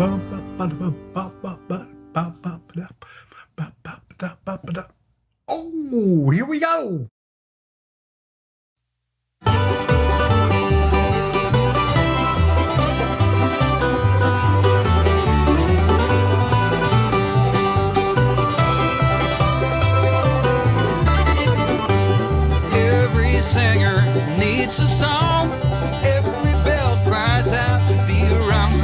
Oh, here we go. Every singer needs a song. Every bell cries out to be around.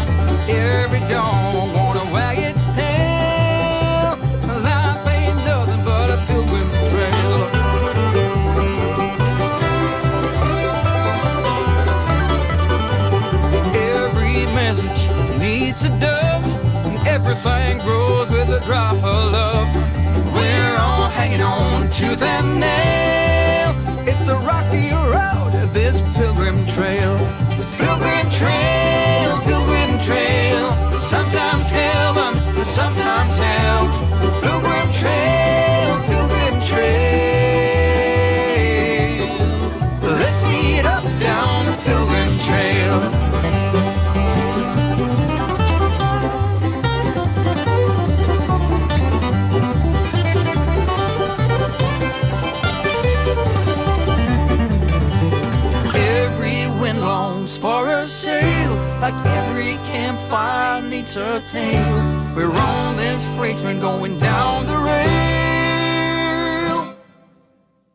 Every dog wanna wag its tail. Life ain't nothing but a pilgrim trail. Every message needs a dove. Everything grows with a drop of love. We're all hanging on tooth and nail. It's a rocky road, this pilgrim trail. Pilgrim trail, pilgrim trail. Sometimes heaven, sometimes hell. Pilgrim trail, pilgrim trail. Let's meet up down the pilgrim trail. For a sail, like every campfire needs a tale. We're on this freight train going down the rail.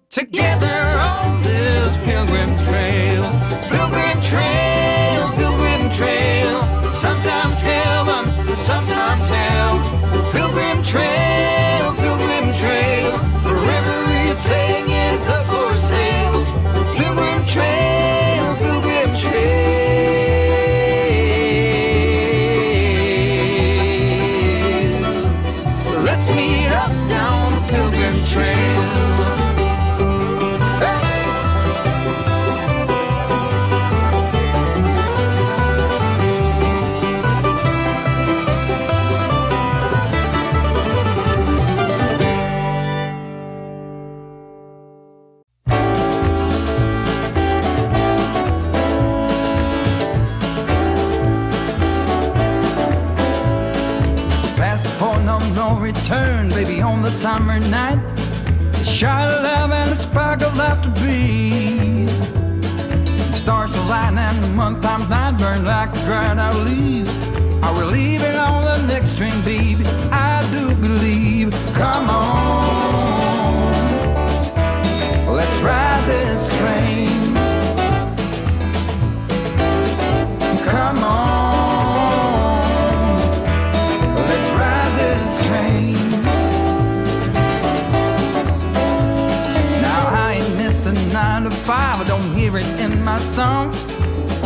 Together on this pilgrim trail. Pilgrim trail, pilgrim trail. Sometimes heaven, sometimes hell. Pilgrim trail, pilgrim trail. Where everything is up for sale. Pilgrim trail, pilgrim trail. Let's meet up down the pilgrim trail. No return, baby, on the summer night. A shot of love and a spark of love to breathe. The stars align and the month times night burn like a dried out leaf. Are we leaving on the next train, baby? I do believe. Come on, let's ride this train. Come on. Now I ain't missed a 9 to 5, I don't hear it in my song.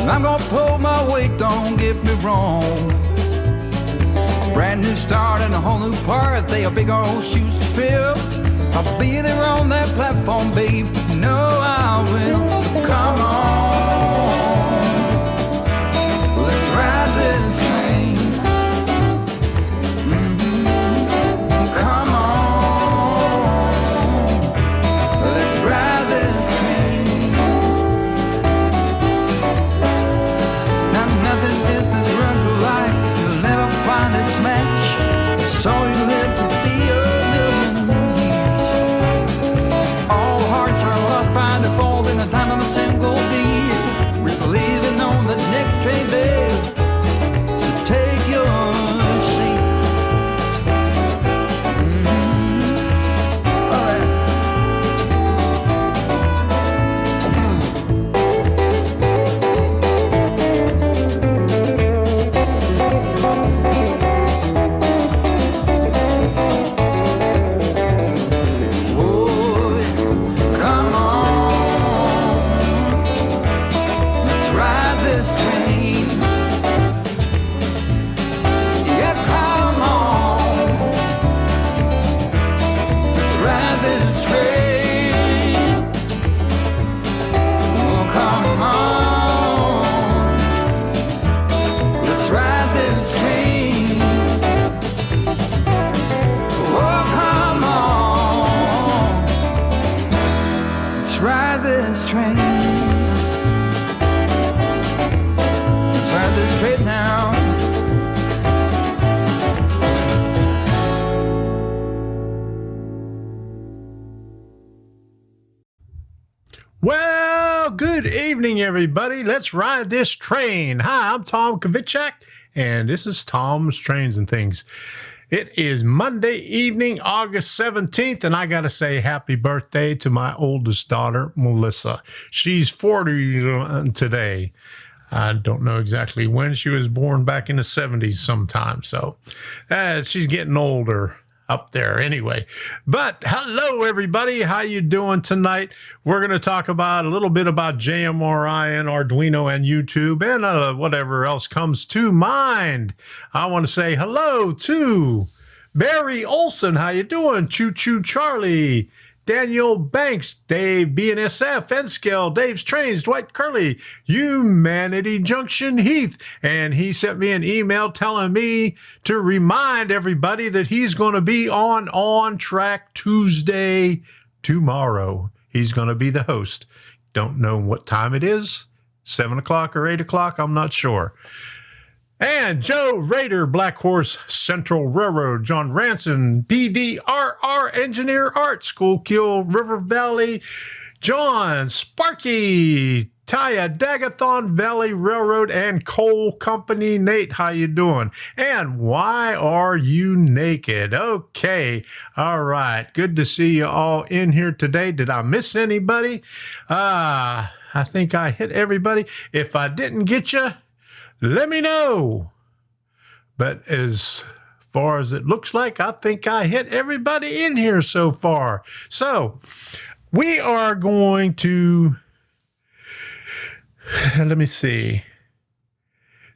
I'm gonna pull my weight, don't get me wrong. A brand new start and a whole new part, they are big old shoes to fill. I'll be there on that platform, babe, you know I will. Come on, let's ride this train. So you live to be a million years. All hearts are lost by default in the time of a single beat. We're leaving on the next train, babe. So take your seat. All right. Good evening, everybody. Let's ride this train. Hi, I'm Tom Kovichak, and this is Tom's Trains and Things. It is Monday evening, August 17th, and I got to say happy birthday to my oldest daughter, Melissa. She's 40 today. I don't know exactly when. She was born back in the 70s sometime, so she's getting older up there anyway. But hello, everybody. How you doing tonight? We're going to talk about a little bit about JMRI and Arduino and YouTube and whatever else comes to mind. I want to say hello to Barry Olson. How you doing? Choo Choo Charlie, Daniel Banks, Dave BNSF, Enscale, Dave's Trains, Dwight Curley, Humanity Junction Heath. And he sent me an email telling me to remind everybody that he's going to be on Track Tuesday tomorrow. He's going to be the host. Don't know what time it is, 7 o'clock or 8 o'clock, I'm not sure. And Joe Rader, Black Horse Central Railroad, John Ranson, PDRR Engineer Art, Schuylkill River Valley, John Sparky, Taya Dagathon Valley Railroad and Coal Company. Nate, how you doing? And why are you naked? Okay, all right. Good to see you all in here today. Did I miss anybody? I think I hit everybody. If I didn't get you, let me know. But as far as it looks like, I think I hit everybody in here so far. So we are going to, let me see,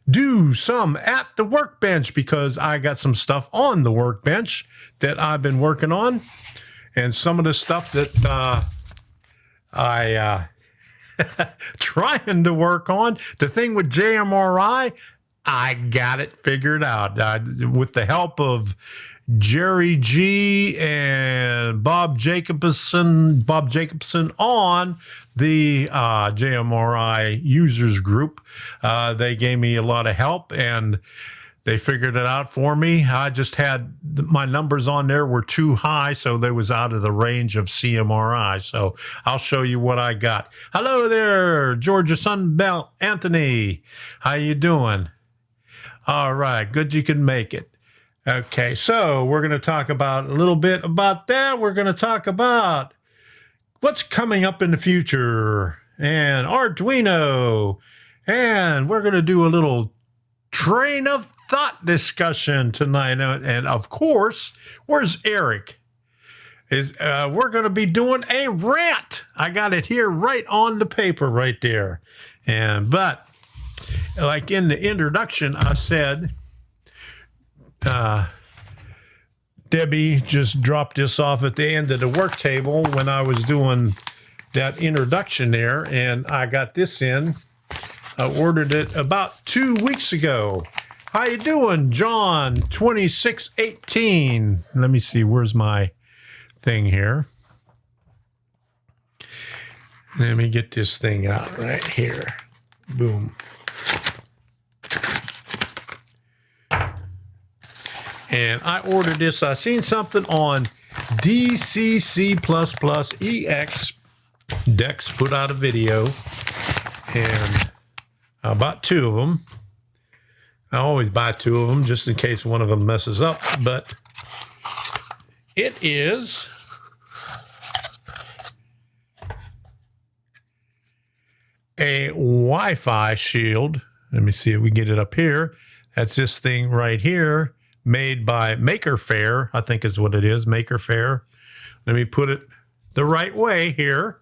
do some at the workbench because I got some stuff on the workbench that I've been working on. And some of the stuff that trying to work on. The thing with JMRI, I got it figured out with the help of Jerry G and Bob Jacobson on the JMRI users group. They gave me a lot of help and they figured it out for me. I just had my numbers on there were too high, so they was out of the range of CMRI. So I'll show you what I got. Hello there, Georgia Sunbelt Anthony. How you doing? All right, good you can make it. Okay, so we're going to talk about a little bit about that. We're going to talk about what's coming up in the future and Arduino. And we're going to do a little train of thought discussion tonight. And of course, where's Eric? We're going to be doing a rant. I got it here right on the paper right there. But like in the introduction, I said, Debbie just dropped this off at the end of the work table when I was doing that introduction there. And I got this in. I ordered it about 2 weeks ago. How you doing, John? 2618. Let me see. Where's my thing here? Let me get this thing out right here. Boom. And I ordered this. I seen something on DCC++EX. Dex put out a video. And I bought two of them. I always buy two of them just in case one of them messes up. But it is a Wi-Fi shield. Let me see if we get it up here. That's this thing right here, made by Maker Faire, I think is what it is, Maker Faire. Let me put it the right way here.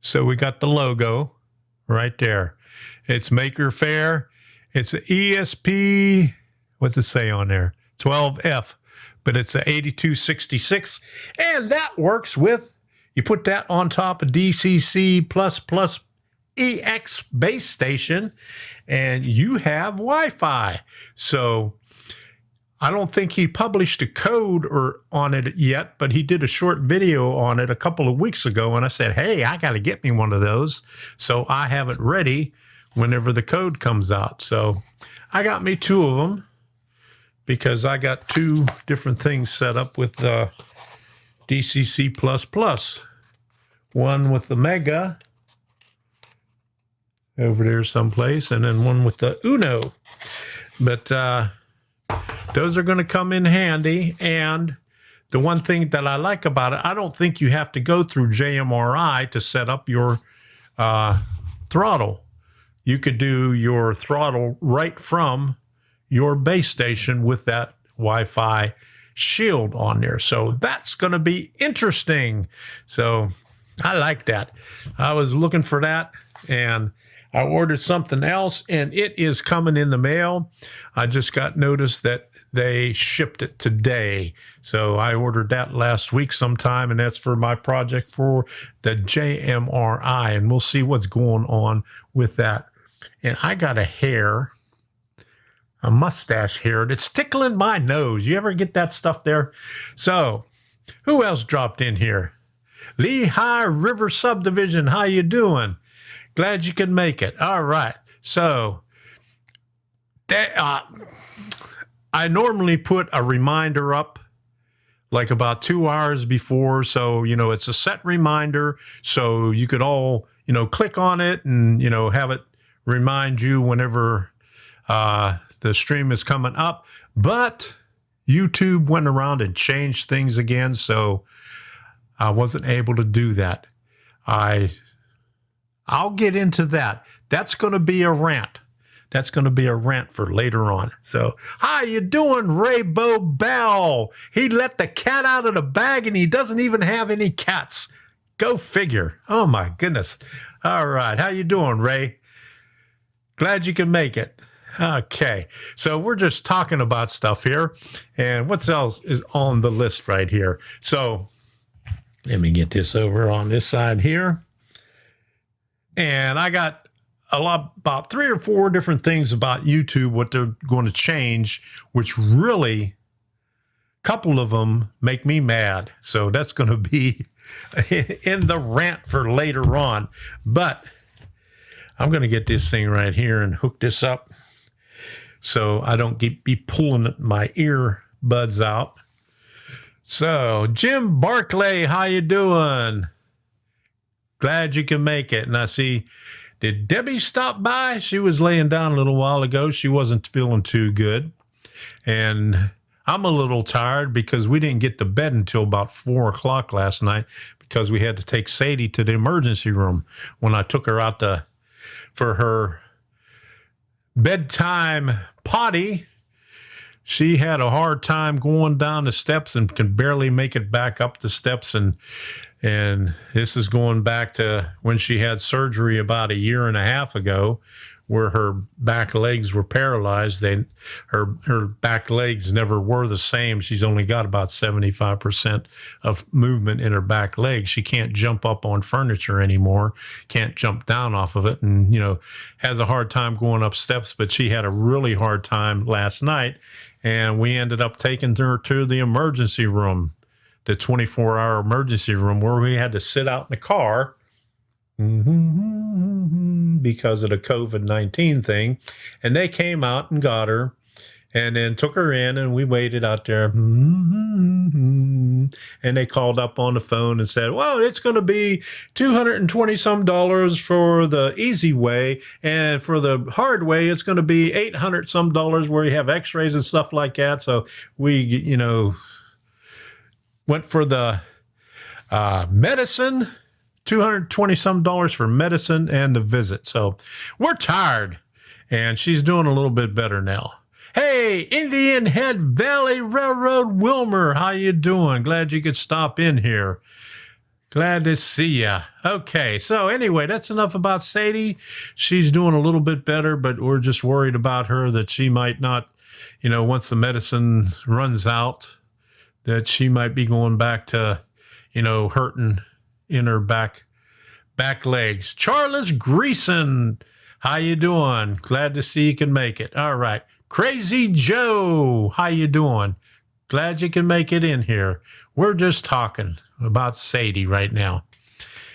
So we got the logo right there. It's Maker Faire. It's an ESP, what's it say on there? 12F, but it's an 8266. And that works with, you put that on top of DCC++ EX base station, and you have Wi-Fi. So I don't think he published a code on it yet, but he did a short video on it a couple of weeks ago, and I said, hey, I got to get me one of those. So I have it ready whenever the code comes out. So I got me two of them because I got two different things set up with DCC++. One with the Mega over there someplace, and then one with the Uno. But those are going to come in handy. And the one thing that I like about it, I don't think you have to go through JMRI to set up your throttle. You could do your throttle right from your base station with that Wi-Fi shield on there. So that's going to be interesting. So I like that. I was looking for that, and I ordered something else, and it is coming in the mail. I just got notice that they shipped it today. So I ordered that last week sometime, and that's for my project for the JMRI, and we'll see what's going on with that. And I got a mustache hair that's tickling my nose. You ever get that stuff there? So who else dropped in here? Lehigh River Subdivision, how you doing? Glad you could make it. All right. So I normally put a reminder up like about 2 hours before. So, it's a set reminder. So you could all, click on it and, have it remind you whenever the stream is coming up. But YouTube went around and changed things again. So I wasn't able to do that. I'll get into that. That's going to be a rant. That's going to be a rant for later on. So, how you doing, Raybo Bell? He let the cat out of the bag, and he doesn't even have any cats. Go figure. Oh, my goodness. All right. How you doing, Ray? Glad you can make it. Okay. So, we're just talking about stuff here. And what else is on the list right here? So, let me get this over on this side here. And I got about 3 or 4 different things about YouTube, what they're going to change, which really, a couple of them make me mad. So that's going to be in the rant for later on. But I'm going to get this thing right here and hook this up so I don't be pulling my earbuds out. So, Jim Barclay, how you doing? Glad you can make it. And I see, did Debbie stop by? She was laying down a little while ago. She wasn't feeling too good. And I'm a little tired because we didn't get to bed until about 4 o'clock last night because we had to take Sadie to the emergency room when I took her out for her bedtime potty. She had a hard time going down the steps and could barely make it back up the steps. And this is going back to when she had surgery about 1.5 years ago, where her back legs were paralyzed. Her back legs never were the same. She's only got about 75% of movement in her back legs. She can't jump up on furniture anymore, can't jump down off of it, and, has a hard time going up steps. But she had a really hard time last night, and we ended up taking her to the emergency room, the 24-hour emergency room, where we had to sit out in the car because of the COVID-19 thing. And they came out and got her and then took her in, and we waited out there. And they called up on the phone and said, well, it's going to be $220-some for the easy way. And for the hard way, it's going to be $800-some where you have x-rays and stuff like that. So we, went for the medicine, $220-some for medicine and the visit. So we're tired, and she's doing a little bit better now. Hey, Indian Head Valley Railroad Wilmer, how you doing? Glad you could stop in here. Glad to see ya. Okay, so anyway, that's enough about Sadie. She's doing a little bit better, but we're just worried about her that she might not, once the medicine runs out, that she might be going back to, hurting in her back legs. Charles Greason, how you doing? Glad to see you can make it. All right. Crazy Joe, how you doing? Glad you can make it in here. We're just talking about Sadie right now.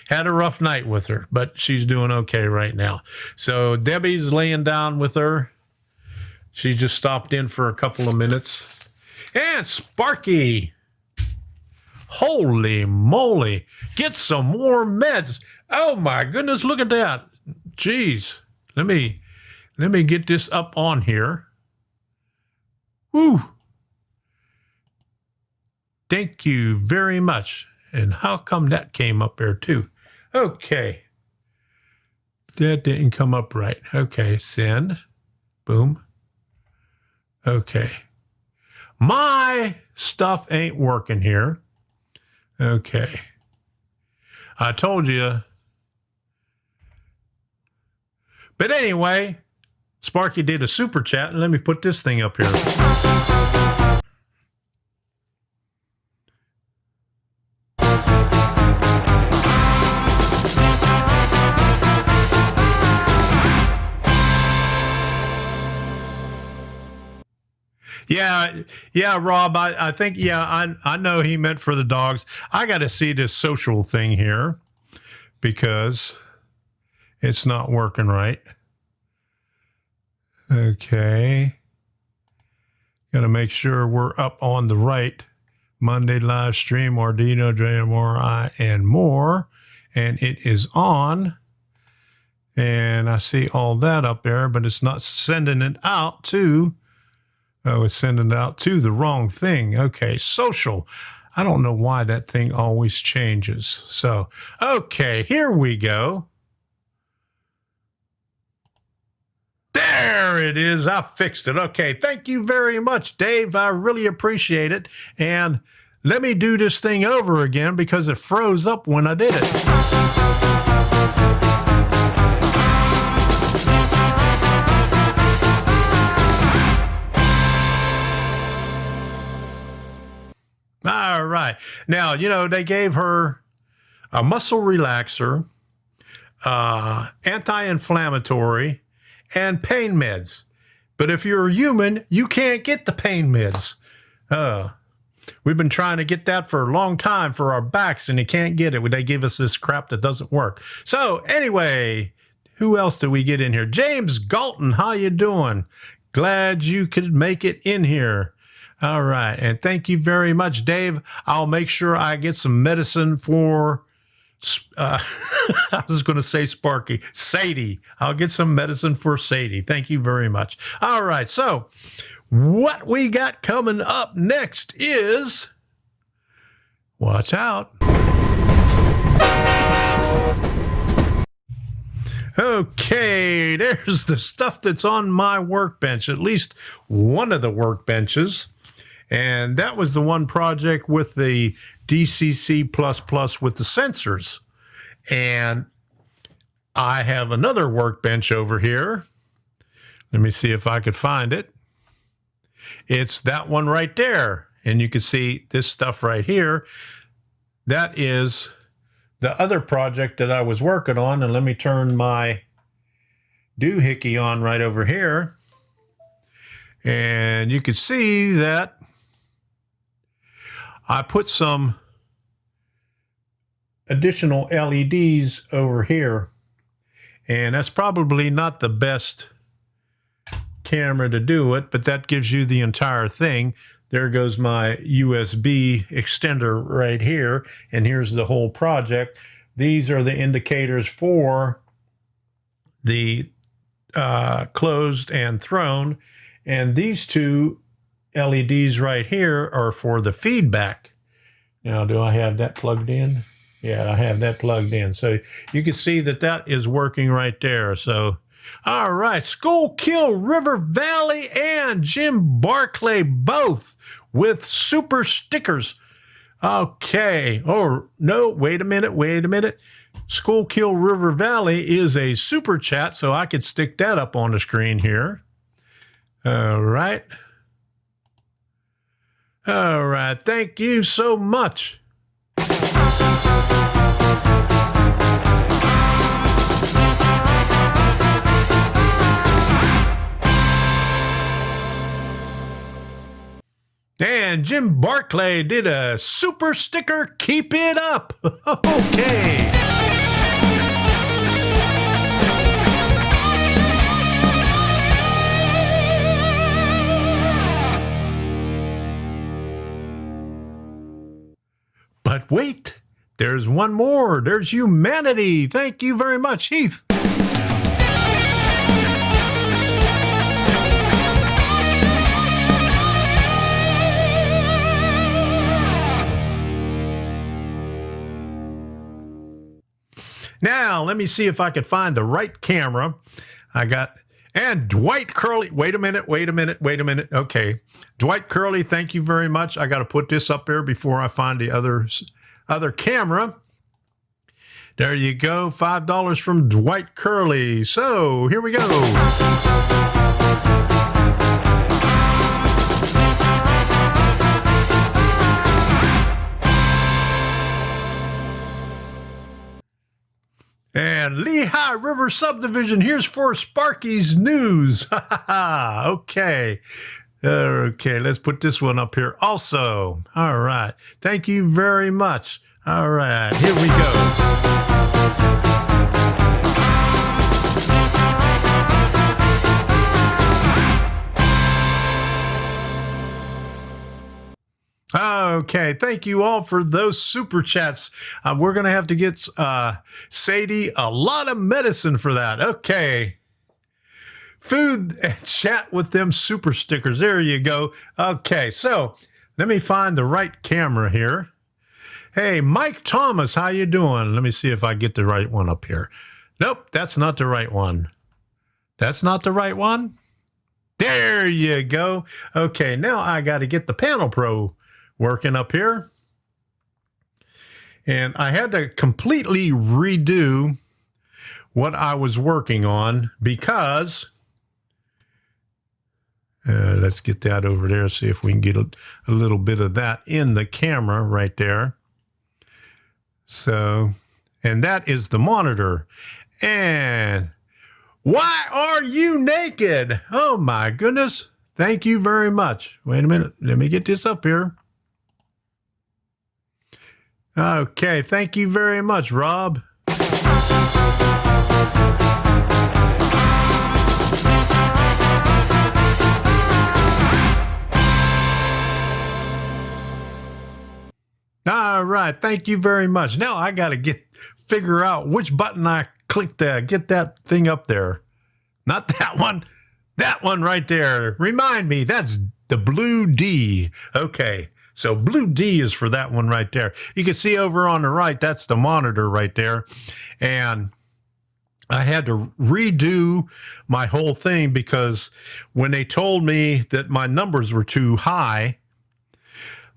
Had a rough night with her, but she's doing okay right now. So Debbie's laying down with her. She just stopped in for a couple of minutes. And Sparky, holy moly, get some more meds. Oh my goodness, look at that. Jeez, Let me get this up on here. Woo! Thank you very much. And how come that came up there too? Okay. That didn't come up right. Okay, send. Boom. Okay. My stuff ain't working here. Okay. I told you. But anyway, Sparky did a super chat, and let me put this thing up here. Yeah, Rob, I think, I know he meant for the dogs. I got to see this social thing here because it's not working right. Okay. Got to make sure we're up on the right. Monday live stream, Arduino, JMRI, and more. And it is on. And I see all that up there, but it's not sending it out to... Oh, it's sending it out to the wrong thing. Okay, social. I don't know why that thing always changes. So, okay, here we go. There it is. I fixed it. Okay, thank you very much, Dave. I really appreciate it. And let me do this thing over again because it froze up when I did it. All right. Now, they gave her a muscle relaxer, anti-inflammatory, and pain meds. But if you're a human, you can't get the pain meds. We've been trying to get that for a long time for our backs, and you can't get it. They give us this crap that doesn't work. So anyway, who else do we get in here? James Galton, how you doing? Glad you could make it in here. All right. And thank you very much, Dave. I'll make sure I get some medicine for, I was going to say Sparky, Sadie. I'll get some medicine for Sadie. Thank you very much. All right. So what we got coming up next is, watch out. Okay, there's the stuff that's on my workbench, at least one of the workbenches. And that was the one project with the DCC++ with the sensors. And I have another workbench over here. Let me see if I could find it. It's that one right there. And you can see this stuff right here. That is the other project that I was working on. And let me turn my doohickey on right over here. And you can see that I put some additional LEDs over here, and that's probably not the best camera to do it, but that gives you the entire thing. There goes my USB extender right here, and here's the whole project. These are the indicators for the closed and thrown, and these two LEDs right here are for the feedback. Now, do I have that plugged in? Yeah, I have that plugged in. So you can see that that is working right there. So, all right, Schuylkill River Valley and Jim Barclay both with super stickers. Okay. Oh, no, wait a minute. Schuylkill River Valley is a super chat, so I could stick that up on the screen here. All right. All right, thank you so much. And Jim Barclay did a super sticker, keep it up. Okay. But wait, there's one more. There's humanity. Thank you very much, Heath. now let me see if I could find the right camera. And Dwight Curley. Wait a minute. Okay. Dwight Curley, thank you very much. I got to put this up there before I find the other camera. There you go. $5 from Dwight Curley. So here we go. And Lehigh River Subdivision, here's for Sparky's News. Okay. Okay, let's put this one up here also. All right. Thank you very much. All right, here we go. Okay, thank you all for those super chats. We're going to have to get Sadie a lot of medicine for that. Okay. Food and chat with them super stickers. There you go. Okay, so let me find the right camera here. Hey, Mike Thomas, how you doing? Let me see if I get the right one up here. Nope, that's not the right one. That's not the right one. There you go. Okay, now I got to get the Panel Pro working up here. And I had to completely redo what I was working on because, let's get that over there, see if we can get a little bit of that in the camera right there. So, and that is the monitor. And why are you naked? Oh my goodness. Thank you very much. Wait a minute. Let me get this up here. Okay, thank you very much, Rob. All right, thank you very much. Now I got to figure out which button I clicked to get that thing up there. Not that one. That one right there. Remind me, that's the blue D. Okay. So blue D is for that one right there. You can see over on the right, that's the monitor right there. And I had to redo my whole thing because when they told me that my numbers were too high,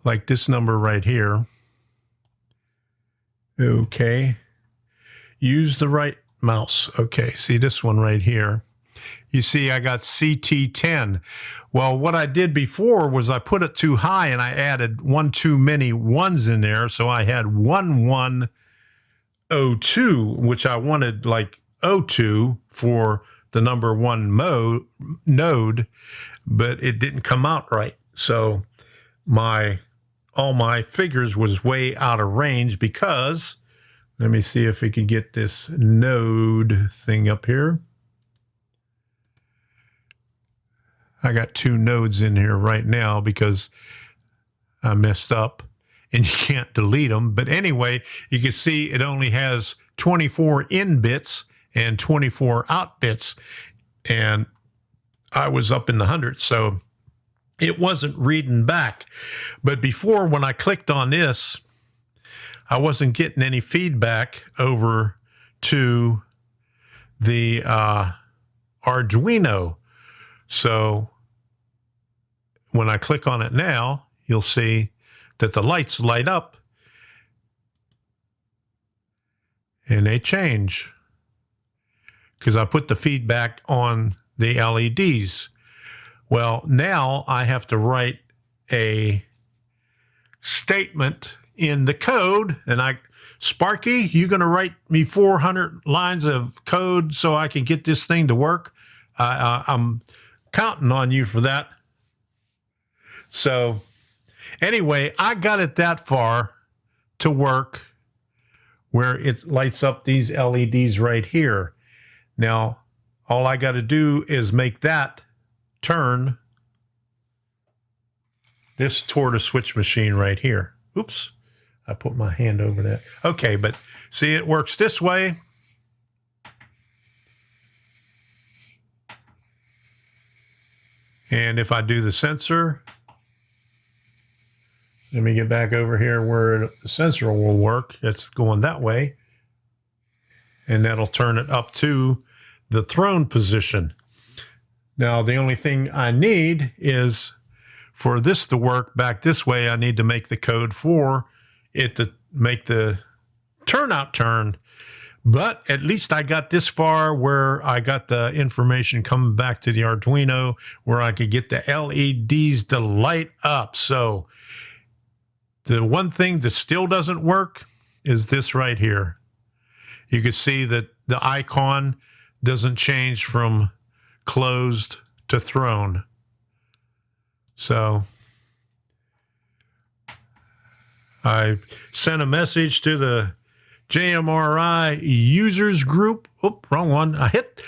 like this number right here. Okay. Use the right mouse. Okay. See this one right here. You see, I got CT10. Well, what I did before was I put it too high and I added one too many ones in there. So I had 1102, which I wanted like 02 for the number one node, but it didn't come out right. So all my figures was way out of range because, let me see if we can get this node thing up here. I got two nodes in here right now because I messed up and you can't delete them. But anyway, you can see it only has 24 in bits and 24 out bits. And I was up in the hundreds, so it wasn't reading back. But before, when I clicked on this, I wasn't getting any feedback over to the Arduino. So when I click on it now, you'll see that the lights light up and they change because I put the feedback on the LEDs. Well, now I have to write a statement in the code, and Sparky, you going to write me 400 lines of code so I can get this thing to work? I'm counting on you for that. So anyway, I got it that far to work where it lights up these LEDs right here. Now, all I got to do is make that turn this toward a switch machine right here. Oops, I put my hand over that. Okay, but see, it works this way. And if I do the sensor, let me get back over here where the sensor will work. It's going that way. and that'll turn it up to the throne position. Now, the only thing I need is for this to work back this way, I need to make the code for it to make the turnout turn. But at least I got this far where I got the information coming back to the Arduino where I could get the LEDs to light up. So the one thing that still doesn't work is this right here. You can see that the icon doesn't change from closed to throne. So I sent a message to the JMRI users group. Oh, wrong one. I hit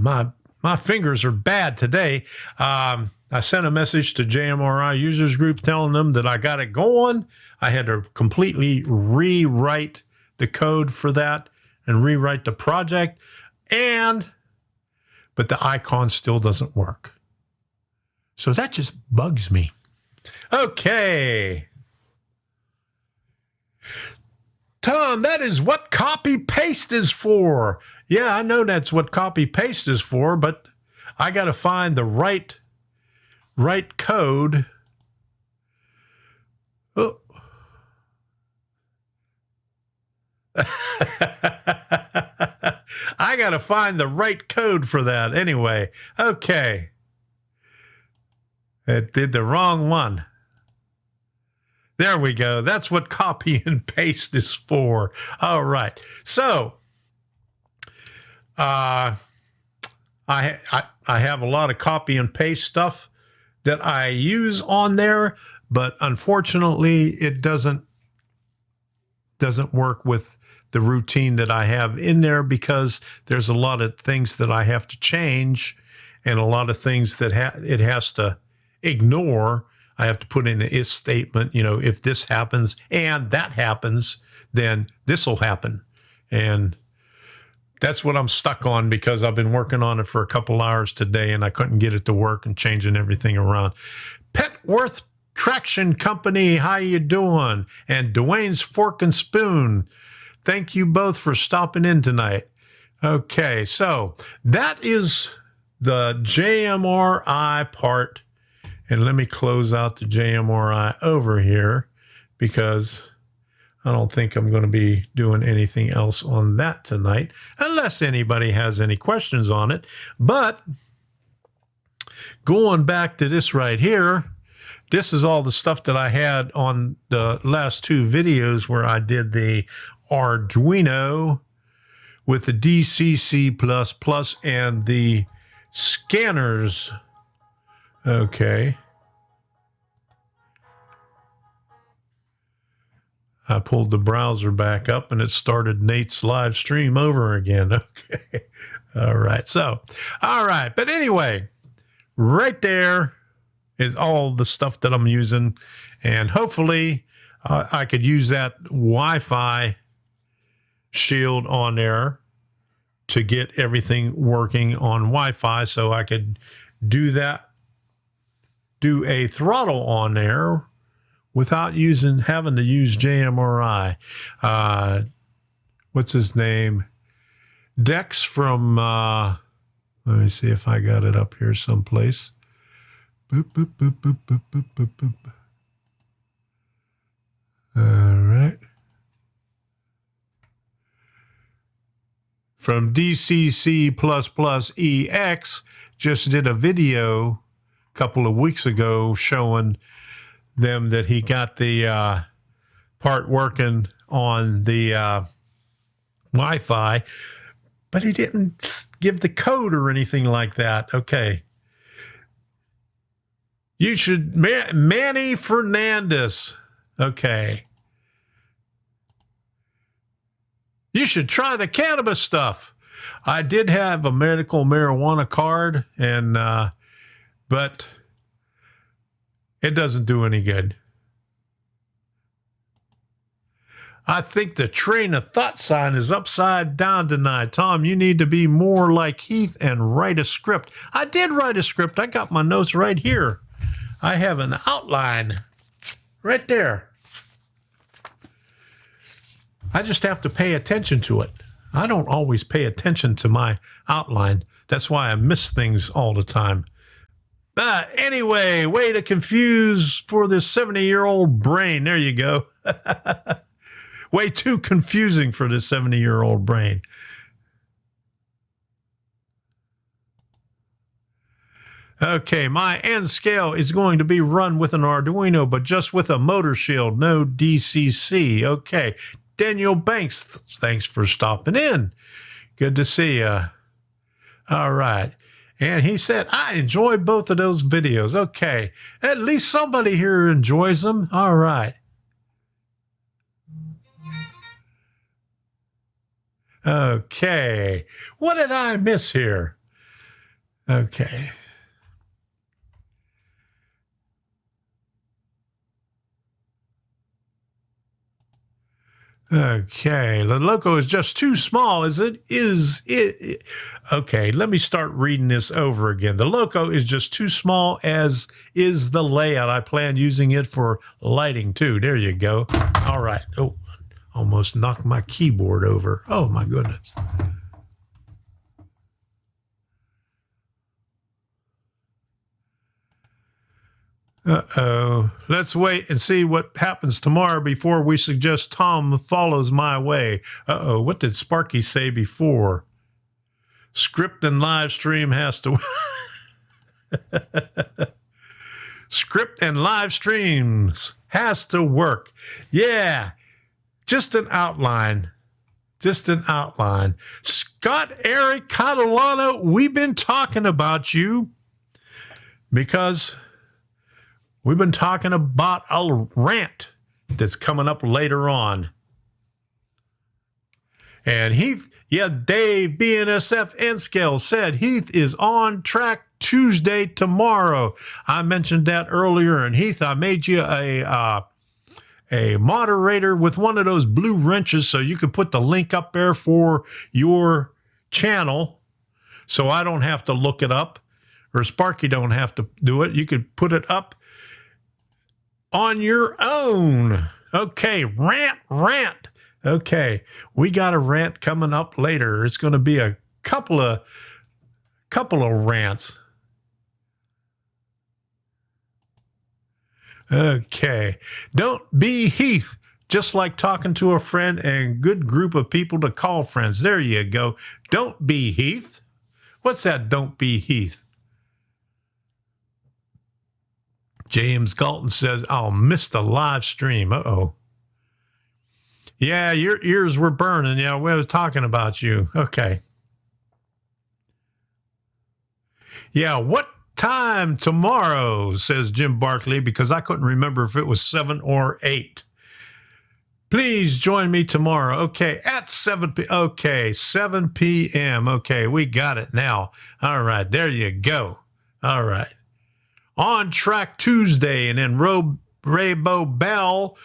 my fingers are bad today. I sent a message to JMRI users group telling them that I got it going. I had to completely rewrite the code for that and rewrite the project, but the icon still doesn't work. So that just bugs me. Okay. Tom, that is what copy paste is for. Yeah, I know that's what copy paste is for, but I got to find the right code. Oh. I got to find the right code for that. Anyway, okay. It did the wrong one. There we go. That's what copy and paste is for. All right. So, I have a lot of copy and paste stuff that I use on there, but unfortunately, it doesn't work with the routine that I have in there because there's a lot of things that I have to change and a lot of things that it has to ignore. I have to put in an if statement, if this happens and that happens, then this will happen. And that's what I'm stuck on because I've been working on it for a couple hours today and I couldn't get it to work and changing everything around. Petworth Traction Company, how you doing? And Dwayne's Fork and Spoon, thank you both for stopping in tonight. Okay, so that is the JMRI part. And let me close out the JMRI over here because I don't think I'm going to be doing anything else on that tonight unless anybody has any questions on it. But going back to this right here, this is all the stuff that I had on the last two videos where I did the Arduino with the DCC++ and the scanners. Okay. I pulled the browser back up and it started Nate's live stream over again. Okay. All right. So, all right. But anyway, right there is all the stuff that I'm using. And hopefully I could use that Wi-Fi shield on there to get everything working on Wi-Fi so I could do a throttle on there without having to use JMRI. What's his name? Dex from, let me see if I got it up here someplace. Boop, boop, boop, boop, boop, boop, boop, boop. All right. From DCC++EX, just did a video a couple of weeks ago showing them that he got the part working on the Wi-Fi, but he didn't give the code or anything like that. Okay. You should, Manny Fernandez. Okay. You should try the cannabis stuff. I did have a medical marijuana card, but it doesn't do any good. I think the train of thought sign is upside down tonight. Tom, you need to be more like Heath and write a script. I did write a script. I got my notes right here. I have an outline right there. I just have to pay attention to it. I don't always pay attention to my outline. That's why I miss things all the time. But anyway, way to confuse for this 70-year-old brain. There you go. Way too confusing for this 70-year-old brain. Okay, my end scale is going to be run with an Arduino, but just with a motor shield, no DCC. Okay, Daniel Banks, thanks for stopping in. Good to see you. All right. And he said, I enjoyed both of those videos. Okay, at least somebody here enjoys them. All right. Okay, what did I miss here? Okay. Okay, the logo is just too small, is it? Okay, let me start reading this over again. The logo is just too small, as is the layout. I plan using it for lighting too. There you go. All right. Oh, almost knocked my keyboard over. Oh, my goodness. Uh-oh. Let's wait and see what happens tomorrow before we suggest Tom follows my way. Uh-oh. What did Sparky say before? Script and live stream has to... Script and live streams has to work. Yeah. Just an outline. Just an outline. Scott Eric Catalano, we've been talking about you because... we've been talking about a rant that's coming up later on. And Heath, Dave BNSF N-Scale said Heath is on track Tuesday tomorrow. I mentioned that earlier. And Heath, I made you a moderator with one of those blue wrenches so you could put the link up there for your channel so I don't have to look it up, or Sparky don't have to do it. You could put it up on your own. Okay, rant. Okay, we got a rant coming up later. It's going to be a couple of rants. Okay, don't be Heath. Just like talking to a friend and good group of people to call friends. There you go. Don't be Heath. What's that? Don't be Heath. James Galton says, I'll miss the live stream. Uh-oh. Yeah, your ears were burning. Yeah, we were talking about you. Okay. Yeah, what time tomorrow, says Jim Barkley, because I couldn't remember if it was 7 or 8. Please join me tomorrow. Okay, at 7 p.m. Okay, 7 p.m. Okay, we got it now. All right, there you go. All right. On Track Tuesday, and then Raybo Bell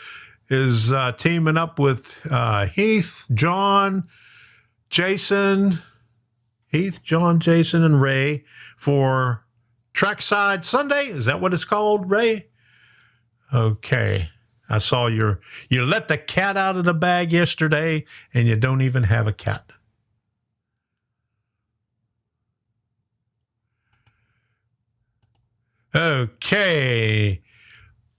is teaming up with Heath, John, Jason, and Ray for Trackside Sunday. Is that what it's called, Ray? Okay. I saw you let the cat out of the bag yesterday, and you don't even have a cat. Okay.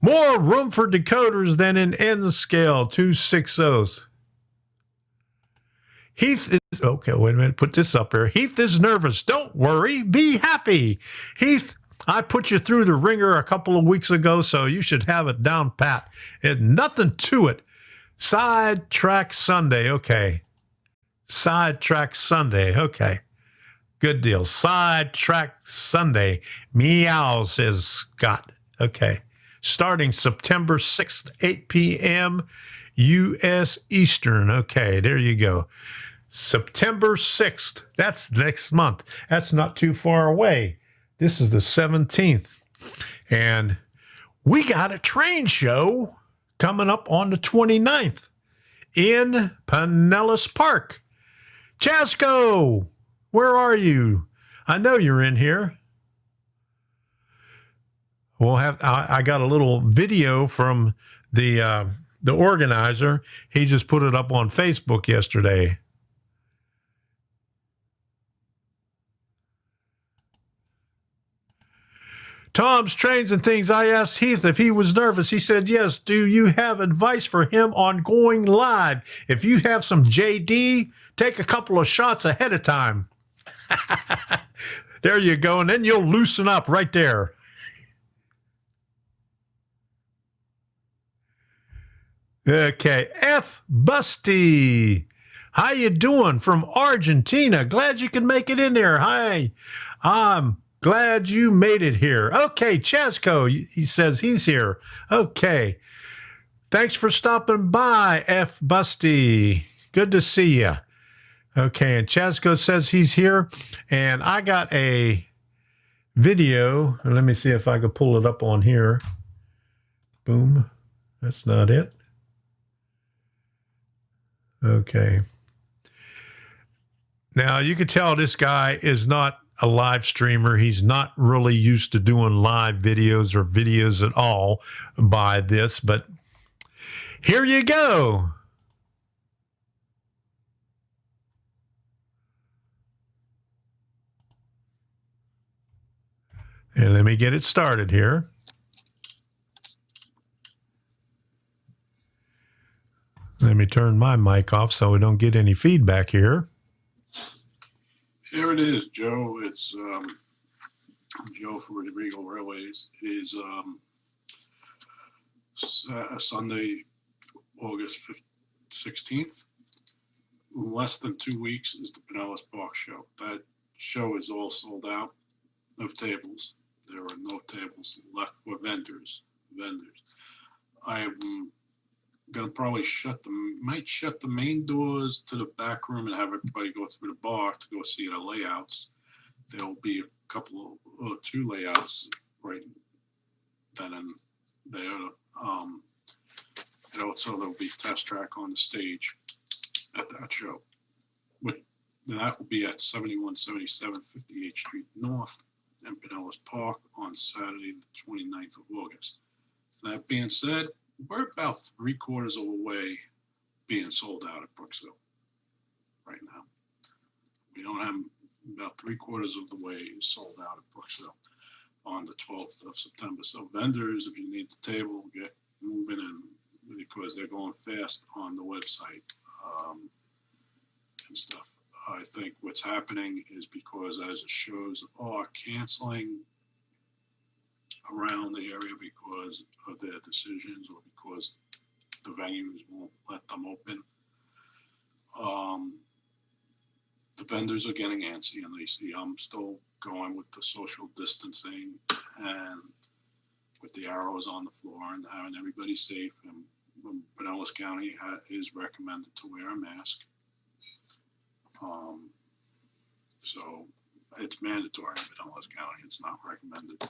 More room for decoders than in N-Scale 260s. Heath is... okay, wait a minute. Put this up here. Heath is nervous. Don't worry. Be happy. Heath, I put you through the ringer a couple of weeks ago, so you should have it down pat. There's nothing to it. Sidetrack Sunday. Okay. Sidetrack Sunday. Okay. Good deal. Sidetrack Sunday. Meow, says Scott. Okay. Starting September 6th, 8 p.m. U.S. Eastern. Okay, there you go. September 6th. That's next month. That's not too far away. This is the 17th. And we got a train show coming up on the 29th in Pinellas Park. Chasco, where are you? I know you're in here. We'll have. I got a little video from the organizer. He just put it up on Facebook yesterday. Tom's Trains and Things. I asked Heath if he was nervous. He said, yes. Do you have advice for him on going live? If you have some JD, take a couple of shots ahead of time. There you go. And then you'll loosen up right there. Okay. F. Busty. How you doing from Argentina? Glad you could make it in there. Hi. I'm glad you made it here. Okay, Chasco, he says he's here. Okay. Thanks for stopping by, F. Busty. Good to see you. Okay, and Chasco says he's here. And I got a video. Let me see if I can pull it up on here. Boom. That's not it. Okay. Now, you can tell this guy is not a live streamer. He's not really used to doing live videos or videos at all by this, but here you go. And let me get it started here. Let me turn my mic off so we don't get any feedback here. Here it is, Joe. It's Joe for the Regal Railways. It is Sunday, August 16th. In less than 2 weeks is the Pinellas Park show. That show is all sold out of tables. There are no tables left for vendors. I'm gonna probably might shut the main doors to the back room and have everybody go through the bar to go see the layouts. There'll be a couple of two layouts right then and there. And also there'll be test track on the stage at that show. That will be at 7177 58th Street North in Pinellas Park on Saturday, the 29th of August. That being said, we're about 3/4 of the way being sold out at Brooksville right now. We don't have about 3/4 of the way sold out at Brooksville on the 12th of September. So vendors, if you need the table, get moving in because they're going fast on the website and stuff. I think what's happening is because as the shows are canceling around the area because of their decisions or because the venues won't let them open. The vendors are getting antsy and they see I'm still going with the social distancing and with the arrows on the floor and having everybody safe. And Pinellas County is recommended to wear a mask. So it's mandatory in Pinellas County. It's not recommended.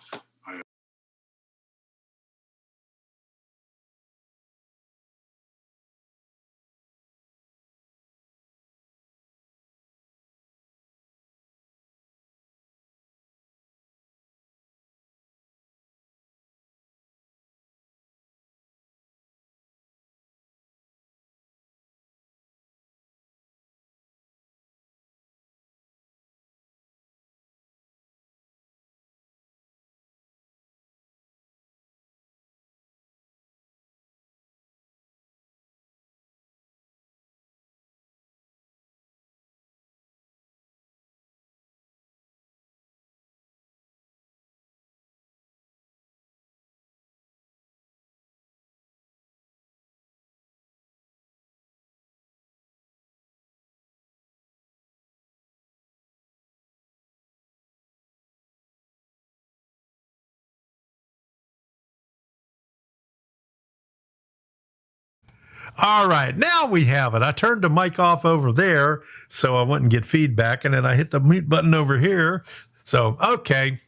All right, now we have it. I turned the mic off over there so I wouldn't get feedback, and then I hit the mute button over here. So, okay.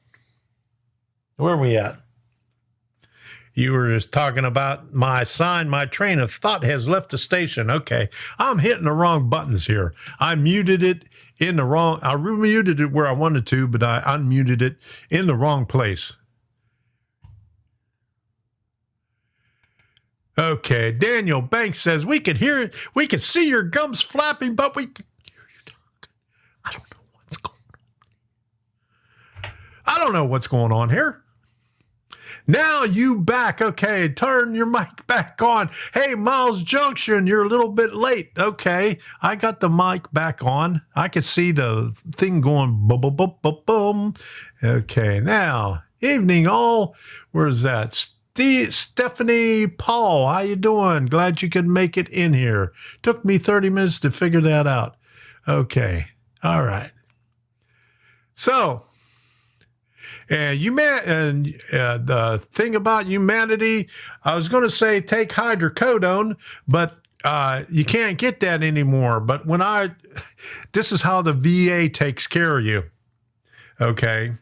Where are we at? You were just talking about my sign, my train of thought has left the station. Okay, I'm hitting the wrong buttons here. I muted it in the wrong, I muted it where I wanted to, but I unmuted it in the wrong place. Okay, Daniel Banks says, we could hear it, we could see your gums flapping, but we could hear you talking. I don't know what's going on. I don't know what's going on here. Now you back. Okay, turn your mic back on. Hey, Miles Junction, you're a little bit late. Okay, I got the mic back on. I could see the thing going boom, boom, boom, boom, boom. Okay, now, evening all. Where's that? Stephanie Paul, how you doing? Glad you could make it in here. Took me 30 minutes to figure that out. Okay, all right. So, and the thing about humanity, I was going to say take hydrocodone, but you can't get that anymore. But this is how the VA takes care of you. Okay,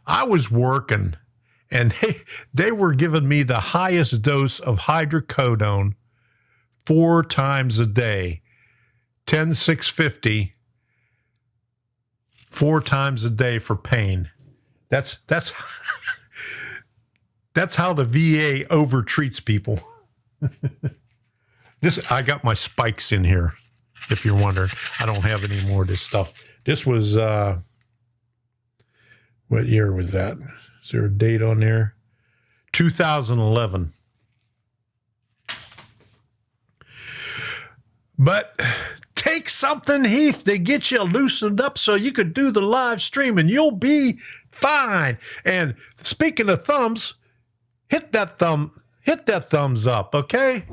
I was working, and they were giving me the highest dose of hydrocodone 4 times a day, 10-650, 4 times a day for pain. That's how the VA overtreats people. I got my spikes in here, if you're wondering. I don't have any more of this stuff. This was what year was that? Is there a date on there? 2011. But take something, Heath, to get you loosened up so you could do the live stream and you'll be fine. And speaking of thumbs, hit that thumbs up, okay?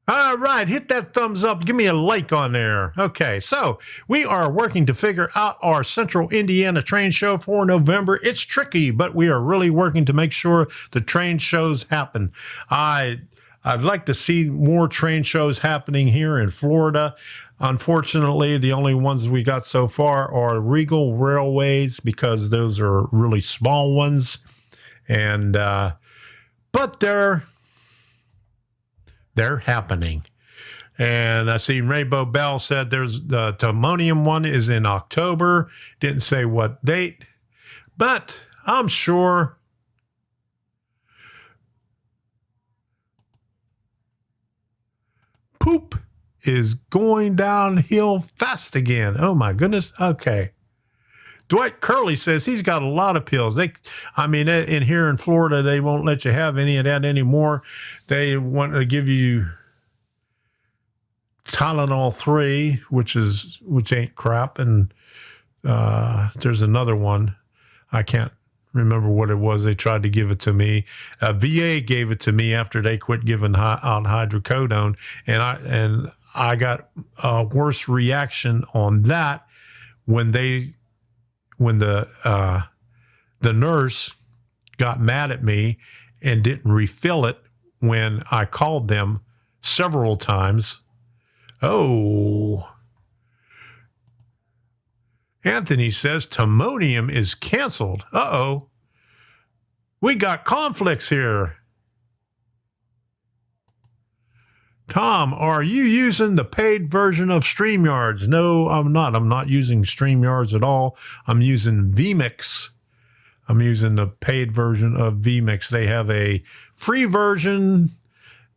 All right, hit that thumbs up. Give me a like on there. Okay, so we are working to figure out our Central Indiana train show for November. It's tricky, but we are really working to make sure the train shows happen. I'd like to see more train shows happening here in Florida. Unfortunately, the only ones we got so far are Regal Railways because those are really small ones. And but they're happening. And I see Rainbow Bell said there's the Timonium one is in October. Didn't say what date, but I'm sure poop is going downhill fast again. Oh my goodness. Okay. Dwight Curley says he's got a lot of pills. In here in Florida, they won't let you have any of that anymore. They want to give you Tylenol 3, which ain't crap. And there's another one. I can't remember what it was. They tried to give it to me. VA gave it to me after they quit giving out hydrocodone. And I got a worse reaction on that when the nurse got mad at me and didn't refill it when I called them several times. Oh. Anthony says Timonium is canceled. Uh-oh. We got conflicts here. Tom, are you using the paid version of StreamYards? No, I'm not. I'm not using StreamYards at all. I'm using vMix. I'm using the paid version of vMix. They have a free version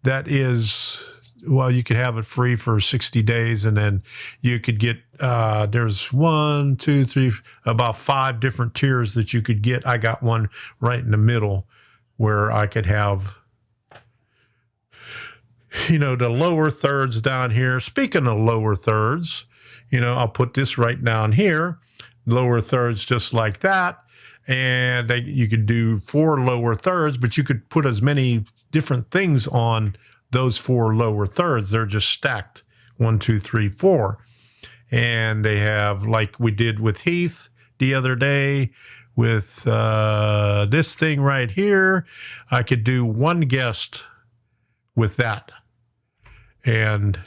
that is, well, you could have it free for 60 days, and then you could get, there's 1, 2, 3, about 5 different tiers that you could get. I got one right in the middle where I could have, the lower thirds down here. Speaking of lower thirds, I'll put this right down here, lower thirds just like that. And you could do 4 lower thirds, but you could put as many different things on those 4 lower thirds. They're just stacked 1, 2, 3, 4. And they have, like we did with Heath the other day, with this thing right here, I could do 1 guest with that. And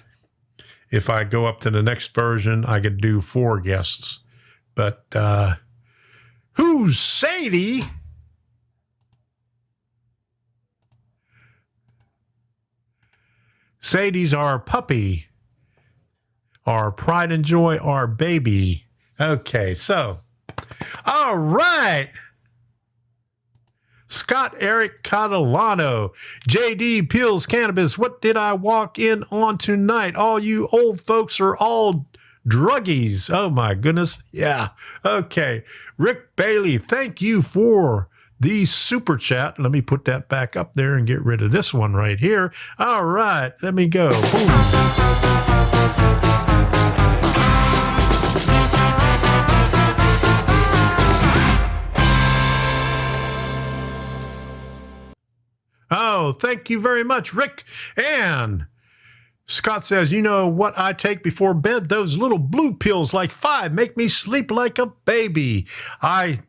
if I go up to the next version, I could do 4 guests. But who's Sadie? Sadie's our puppy. our pride and joy, our baby. Okay, so, all right. Scott Eric Catalano, JD Peels Cannabis. What did I walk in on tonight? All you old folks are all druggies. Oh my goodness. Yeah. Okay. Rick Bailey, thank you for the super chat. Let me put that back up there and get rid of this one right here. All right. Let me go. Boom. Oh, thank you very much, Rick. And Scott says, you know what I take before bed? Those little blue pills like 5 make me sleep like a baby. I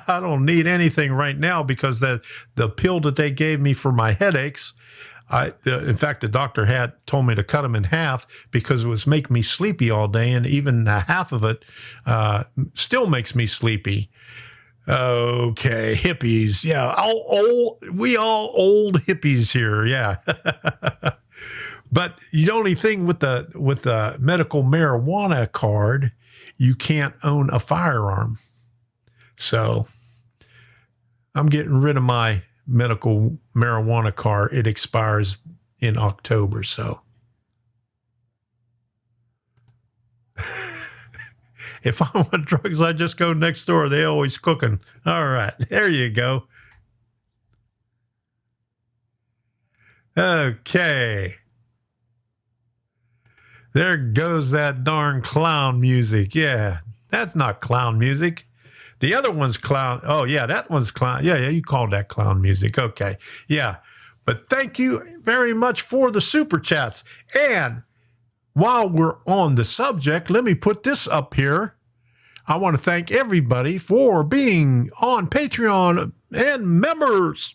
don't need anything right now because the pill that they gave me for my headaches, in fact, the doctor had told me to cut them in half because it was making me sleepy all day, and even half of it still makes me sleepy. Okay, hippies. Yeah, we all old hippies here. Yeah. But the only thing with the medical marijuana card, you can't own a firearm. So I'm getting rid of my medical marijuana card. It expires in October, so. If I want drugs, I just go next door. They always cooking. All right, there you go. Okay. There goes that darn clown music. Yeah, that's not clown music. The other one's clown. Oh, yeah, that one's clown. Yeah, you called that clown music. Okay, yeah. But thank you very much for the super chats. And while we're on the subject, let me put this up here. I want to thank everybody for being on Patreon and members.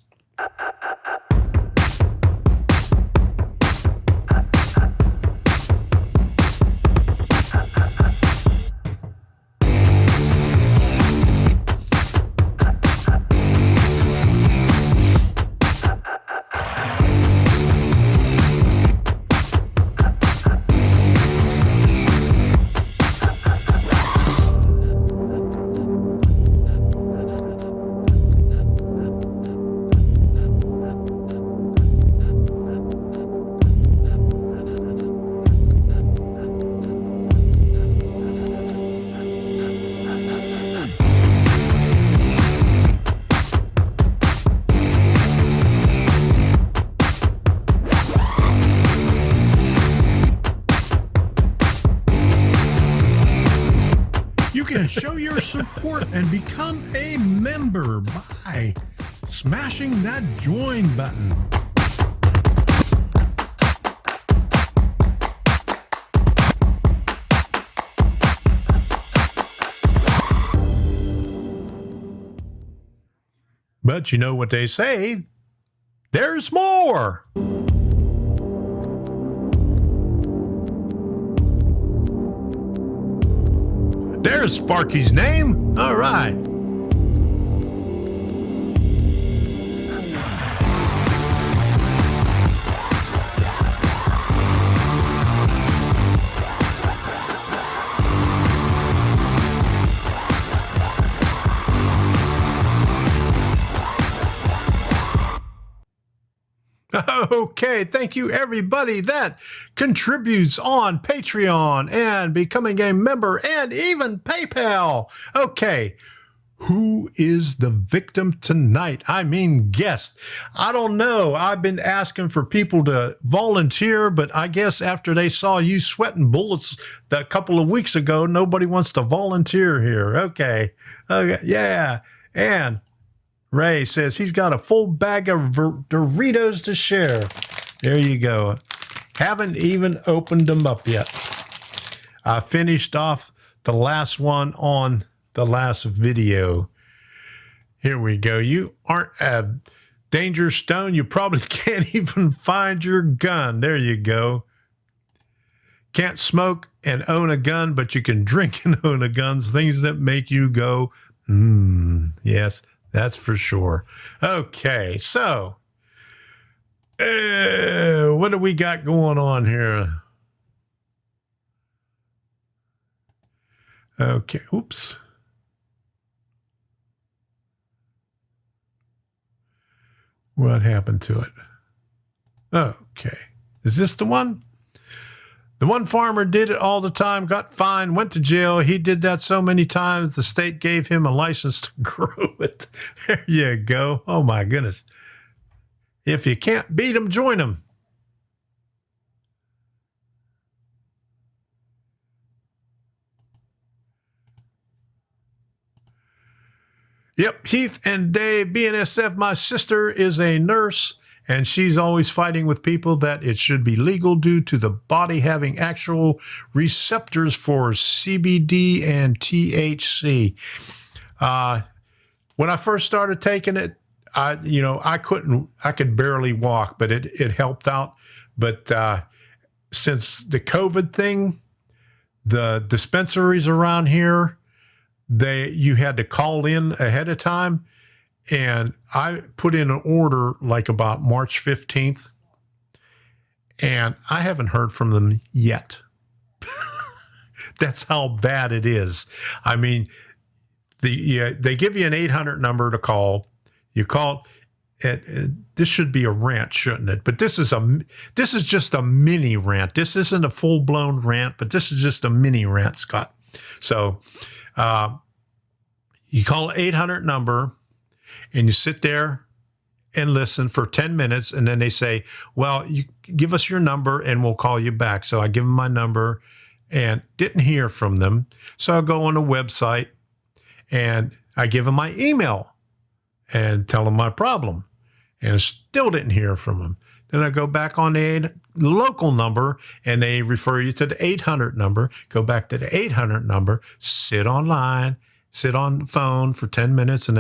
Show your support and become a member by smashing that join button. But you know what they say, there's more. There's Sparky's name. All right. Okay, thank you everybody that contributes on Patreon and becoming a member and even PayPal. Okay, who is the victim tonight? I mean, guest. I don't know. I've been asking for people to volunteer, but I guess after they saw you sweating bullets a couple of weeks ago, nobody wants to volunteer here. Okay, yeah, and Ray says he's got a full bag of Doritos to share. There you go. Haven't even opened them up yet. I finished off the last one on the last video. Here we go. You aren't a danger stone. You probably can't even find your gun. There you go. Can't smoke and own a gun, but you can drink and own a gun. Things that make you go, yes. That's for sure. Okay, so what do we got going on here? Okay, oops. What happened to it? Okay. Is this the one? The one farmer did it all the time, got fined, went to jail. He did that so many times, the state gave him a license to grow it. There you go. Oh, my goodness. If you can't beat them, join them. Yep, Heath and Dave, BNSF. My sister is a nurse, and she's always fighting with people that it should be legal due to the body having actual receptors for CBD and THC. When I first started taking it, I could barely walk, but it helped out. But since the COVID thing, the dispensaries around here, you had to call in ahead of time, and I put in an order like about March 15th, and I haven't heard from them yet. That's how bad it is. I mean, they give you an 800 number to call. You call it. This should be a rant, shouldn't it? But this is just a mini rant. This isn't a full-blown rant, but this is just a mini rant, Scott. So you call an 800 number, and you sit there and listen for 10 minutes, and then they say, well, you give us your number, and we'll call you back. So I give them my number and didn't hear from them. So I go on the website, and I give them my email and tell them my problem, and I still didn't hear from them. Then I go back on the local number, and they refer you to the 800 number. Go back to the 800 number, sit online, sit on the phone for 10 minutes, and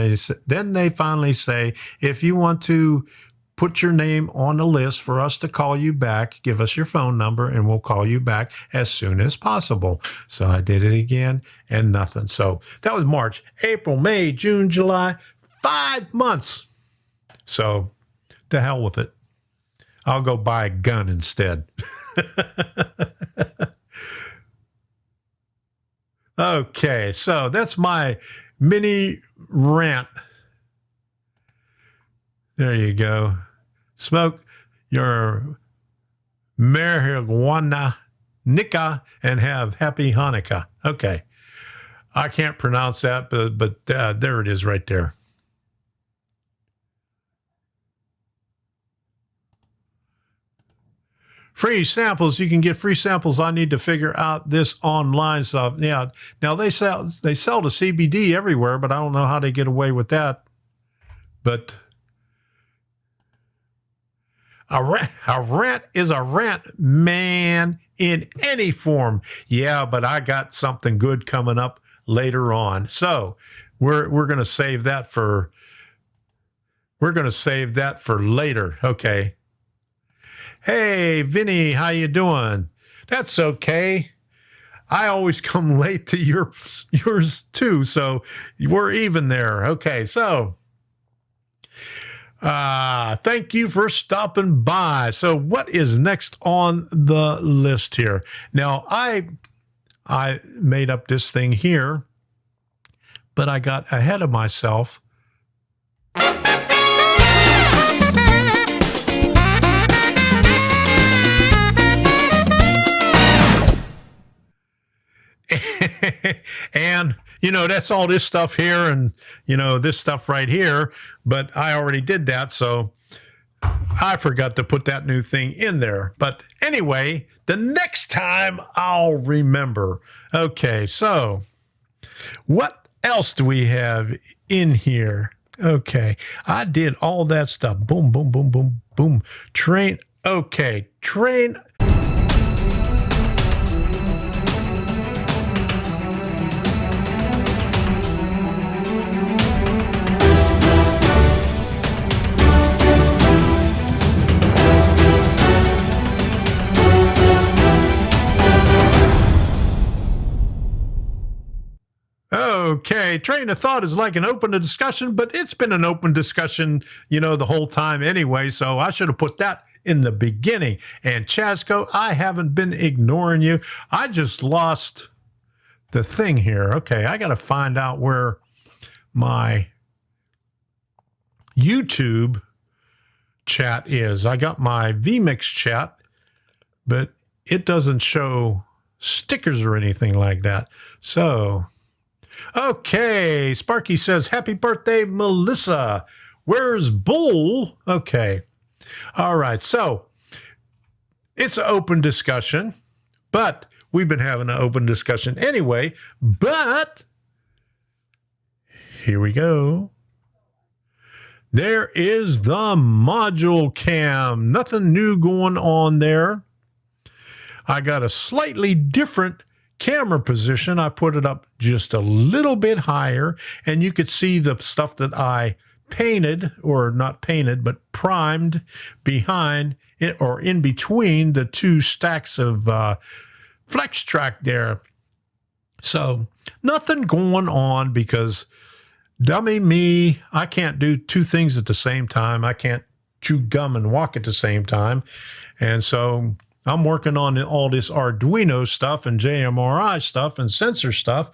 then they finally say, if you want to put your name on the list for us to call you back, give us your phone number, and we'll call you back as soon as possible. So I did it again, and nothing. So that was March, April, May, June, July, 5 months. So to hell with it. I'll go buy a gun instead. Okay, so that's my mini rant. There you go. Smoke your marijuana nika and have happy Hanukkah. Okay. I can't pronounce that, but there it is right there. Free samples. You can get free samples. I need to figure out this online stuff. Yeah. Now they sell the CBD everywhere, but I don't know how they get away with that. But a rant is a rant, man, in any form. Yeah, but I got something good coming up later on. So we're going to save that for later. Okay. Hey, Vinny, how you doing? That's okay. I always come late to yours too, so we're even there. Okay, so thank you for stopping by. So what is next on the list here? Now, I made up this thing here, but I got ahead of myself. And, that's all this stuff here and, this stuff right here. But I already did that, so I forgot to put that new thing in there. But anyway, the next time I'll remember. Okay, so what else do we have in here? Okay, I did all that stuff. Boom, boom, boom, boom, boom. Train. Okay, train. Okay, train of thought is like an open discussion, but it's been an open discussion, the whole time anyway, so I should have put that in the beginning. And Chasco, I haven't been ignoring you. I just lost the thing here. Okay, I got to find out where my YouTube chat is. I got my vMix chat, but it doesn't show stickers or anything like that. So, okay, Sparky says, happy birthday, Melissa. Where's Bull? Okay. All right, so it's an open discussion, but we've been having an open discussion anyway, but here we go. There is the module cam. Nothing new going on there. I got a slightly different camera position. I put it up just a little bit higher, and you could see the stuff that I painted, or not painted, but primed behind it, or in between the two stacks of flex track there. So nothing going on, because dummy me, I can't do two things at the same time. I can't chew gum and walk at the same time. And so I'm working on all this Arduino stuff and JMRI stuff and sensor stuff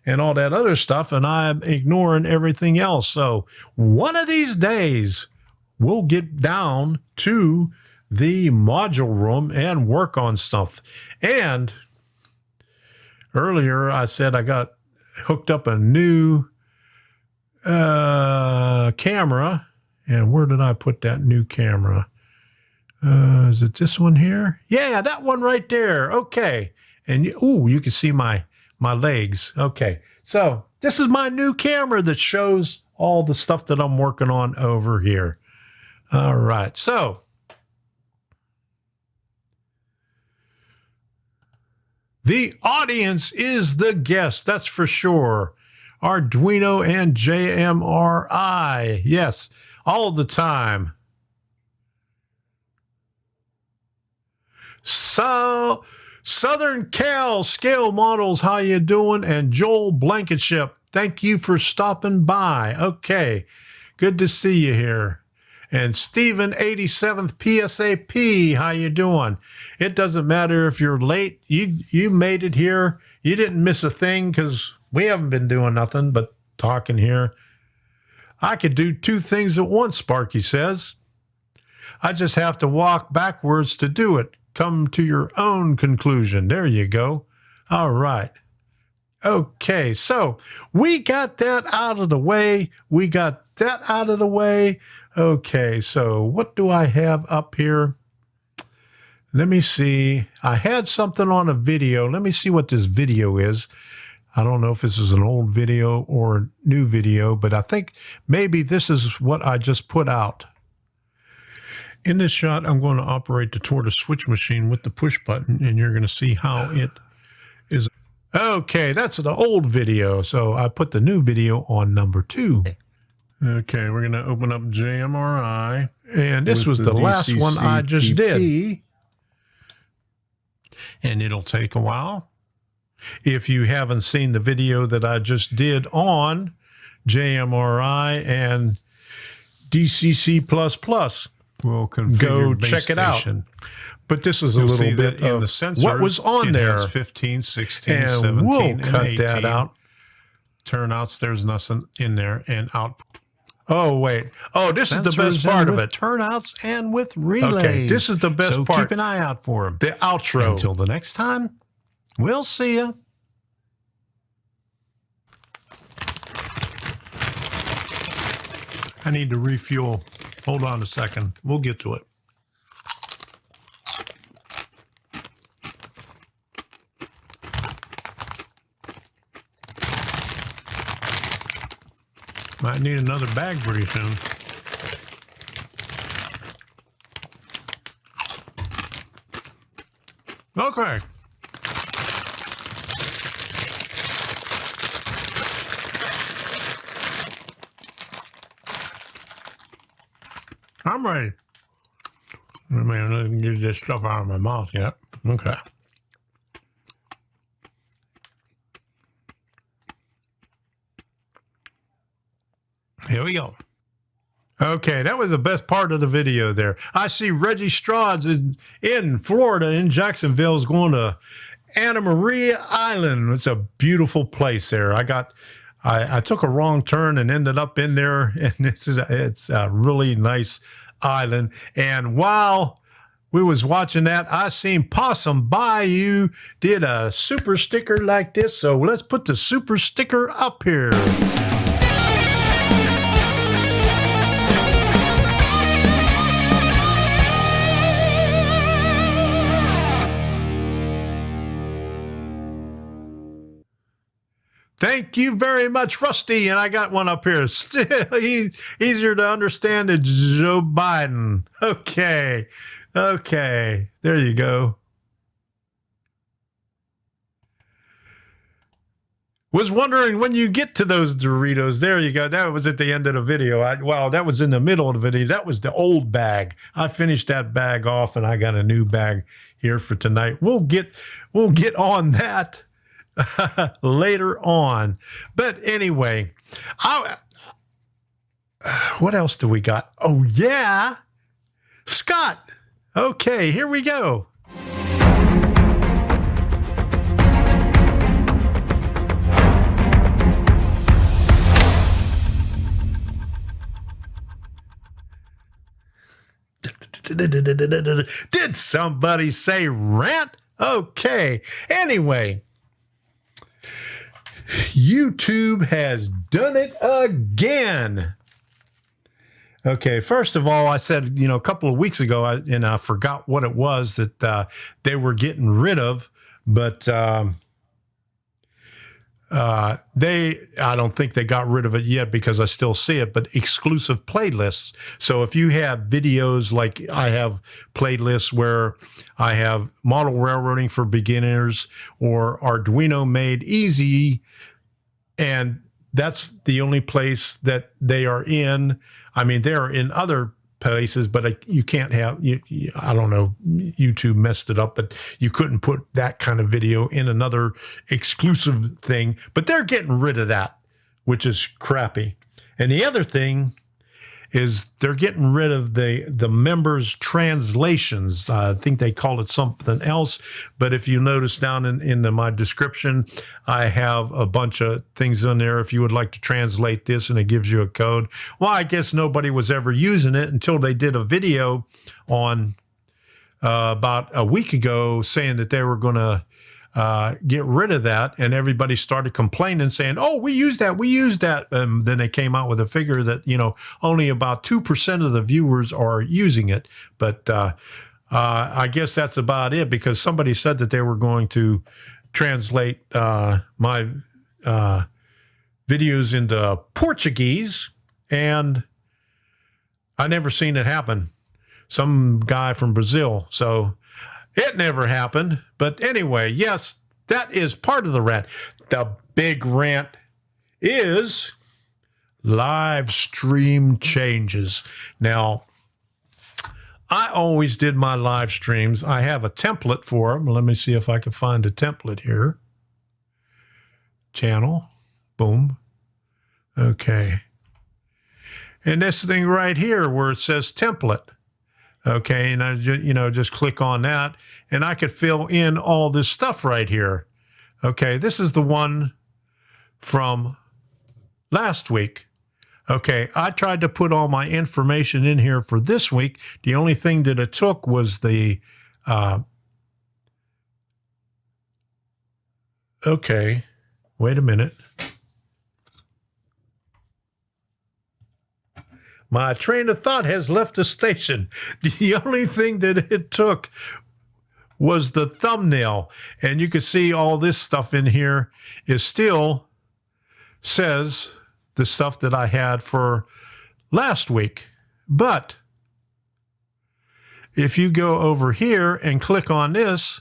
and all that other stuff, and I'm ignoring everything else. So one of these days, we'll get down to the module room and work on stuff. And earlier I said I got hooked up a new camera. And where did I put that new camera? Is it this one here? Yeah, that one right there. Okay. And you can see my legs. Okay. So this is my new camera that shows all the stuff that I'm working on over here. All right. So the audience is the guest. That's for sure. Arduino and JMRI. Yes, all the time. So, Southern Cal Scale Models, how you doing? And Joel Blankenship, thank you for stopping by. Okay, good to see you here. And Stephen 87th PSAP, how you doing? It doesn't matter if you're late. You made it here. You didn't miss a thing, because we haven't been doing nothing but talking here. I could do two things at once, Sparky says. I just have to walk backwards to do it. Come to your own conclusion. There you go. All right. Okay, so we got that out of the way. Okay, so what do I have up here? Let me see. I had something on a video. Let me see what this video is. I don't know if this is an old video or a new video, but I think maybe this is what I just put out. In this shot, I'm going to operate the tortoise switch machine with the push button, and you're going to see how it is. Okay, that's the old video, so I put the new video on number 2. Okay, we're going to open up JMRI, and this was the last one I just did. And it'll take a while. If you haven't seen the video that I just did on JMRI and DCC++, we'll go check it out. But this is a little bit in the sensors. What was on there? 15, 16, and 17, we'll cut 18. That out. Turnouts, there's nothing in there. And output. Oh, wait. Oh, this is the best part of it. Turnouts and with relays. Okay, this is the best part. Keep an eye out for them. The outro. Until the next time, we'll see you. I need to refuel. Hold on a second. We'll get to it. Might need another bag pretty soon. Okay. I'm ready. I mean, I didn't get this stuff out of my mouth yet. Okay. Here we go. Okay, that was the best part of the video there. I see Reggie Strauds is in Florida, in Jacksonville, is going to Anna Maria Island. It's a beautiful place there. I took a wrong turn and ended up in there, and it's a really nice island. And while we was watching that, I seen Possum Bayou did a super sticker like this. So let's put the super sticker up here. Thank you very much, Rusty. And I got one up here. Still easier to understand than Joe Biden. Okay. Okay. There you go. Was wondering when you get to those Doritos. There you go. That was at the end of the video. Well, that was in the middle of the video. That was the old bag. I finished that bag off, and I got a new bag here for tonight. We'll get on that later on. But anyway, what else do we got? Oh, yeah. Scott. Okay, here we go. Did somebody say rant? Okay. Anyway, YouTube has done it again. Okay, first of all, I said, a couple of weeks ago, and I forgot what it was that they were getting rid of, but I don't think they got rid of it yet because I still see it, but exclusive playlists. So if you have videos like I have playlists where I have model railroading for beginners or Arduino Made easy, and that's the only place that they are in. I mean, they're in other places, but you can't have, I don't know, YouTube messed it up, but you couldn't put that kind of video in another exclusive thing. But they're getting rid of that, which is crappy. And the other thing is they're getting rid of the members' translations. I think they call it something else. But if you notice down in my description, I have a bunch of things in there if you would like to translate this, and it gives you a code. Well, I guess nobody was ever using it until they did a video on about a week ago saying that they were going to get rid of that, and everybody started complaining, saying, "Oh, we use that." Then they came out with a figure that only about 2% of the viewers are using it. But I guess that's about it, because somebody said that they were going to translate my videos into Portuguese, and I never seen it happen. Some guy from Brazil, so. It never happened. But anyway, yes, that is part of the rant. The big rant is live stream changes. Now, I always did my live streams. I have a template for them. Let me see if I can find a template here. Channel. Boom. Okay. And this thing right here where it says template. Okay, and I just click on that, and I could fill in all this stuff right here. Okay, this is the one from last week. Okay, I tried to put all my information in here for this week. The only thing that it took was the, okay, wait a minute. My train of thought has left the station. The only thing that it took was the thumbnail. And you can see all this stuff in here is still says the stuff that I had for last week. But if you go over here and click on this,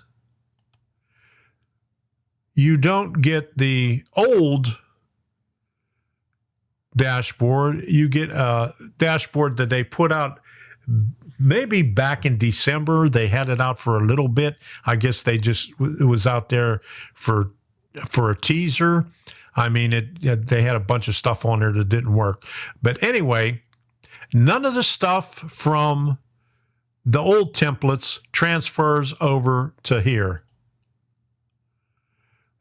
you don't get the old dashboard. You get a dashboard that they put out maybe back in December. They had it out for a little bit. I guess it was out there for a teaser. I mean, they had a bunch of stuff on there that didn't work. But anyway, none of the stuff from the old templates transfers over to here.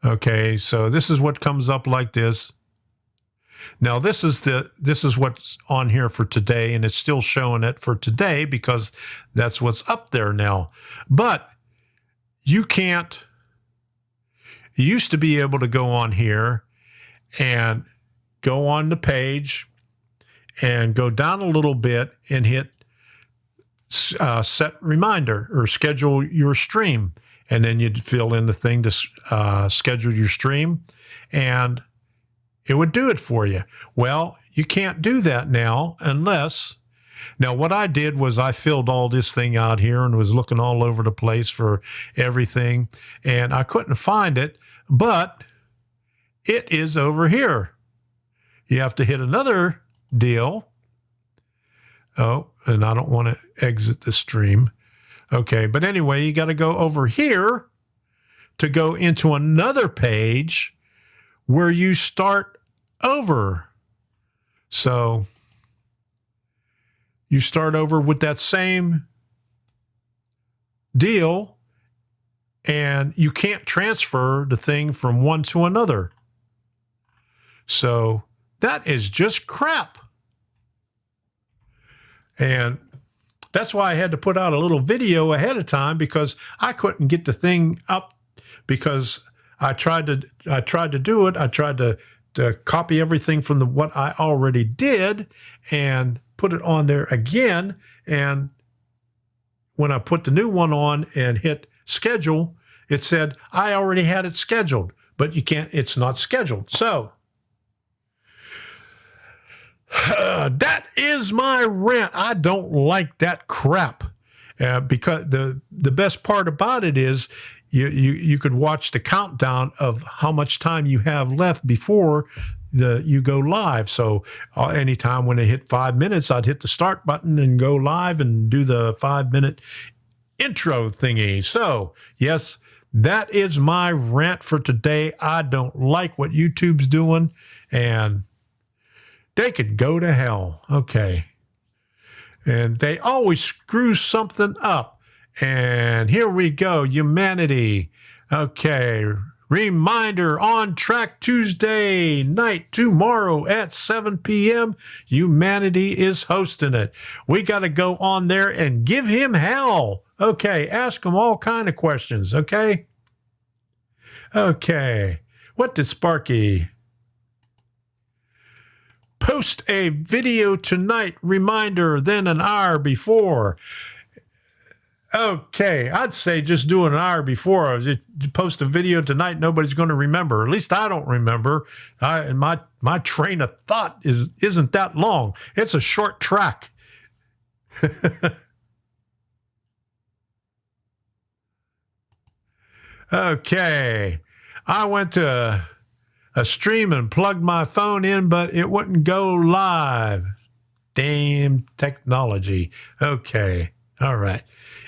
Okay, so this is what comes up like this. Now this is what's on here for today, and it's still showing it for today because that's what's up there now. But you can't. You used to be able to go on here and go on the page and go down a little bit and hit set reminder or schedule your stream. And then you'd fill in the thing to schedule your stream, and it would do it for you. Well, you can't do that now unless... Now, what I did was I filled all this thing out here and was looking all over the place for everything, and I couldn't find it, but it is over here. You have to hit another deal. Oh, and I don't want to exit the stream. Okay, but anyway, you got to go over here to go into another page where you start over. So you start over with that same deal, and you can't transfer the thing from one to another. So that is just crap. And that's why I had to put out a little video ahead of time, because I couldn't get the thing up, because I tried to do it. I tried to copy everything from what I already did and put it on there again. And when I put the new one on and hit schedule, it said I already had it scheduled, but you can't, it's not scheduled. So that is my rant. I don't like that crap, because the best part about it is you could watch the countdown of how much time you have left before you go live. So anytime when I hit 5 minutes, I'd hit the start button and go live and do the 5-minute intro thingy. So yes, that is my rant for today. I don't like what YouTube's doing, and they could go to hell. Okay. And they always screw something up. And here we go. Humanity. Okay. Reminder, on track Tuesday night, tomorrow at 7 p.m. Humanity is hosting it. We got to go on there and give him hell. Okay. Ask him all kind of questions. Okay. Okay. What did Sparky... Post a video tonight, reminder, then an hour before. Okay, I'd say just do an hour before. Post a video tonight, nobody's going to remember. At least I don't remember. And my train of thought isn't that long. It's a short track. Okay, I went to a stream and plugged my phone in, but it wouldn't go live. Damn technology. Okay. All right.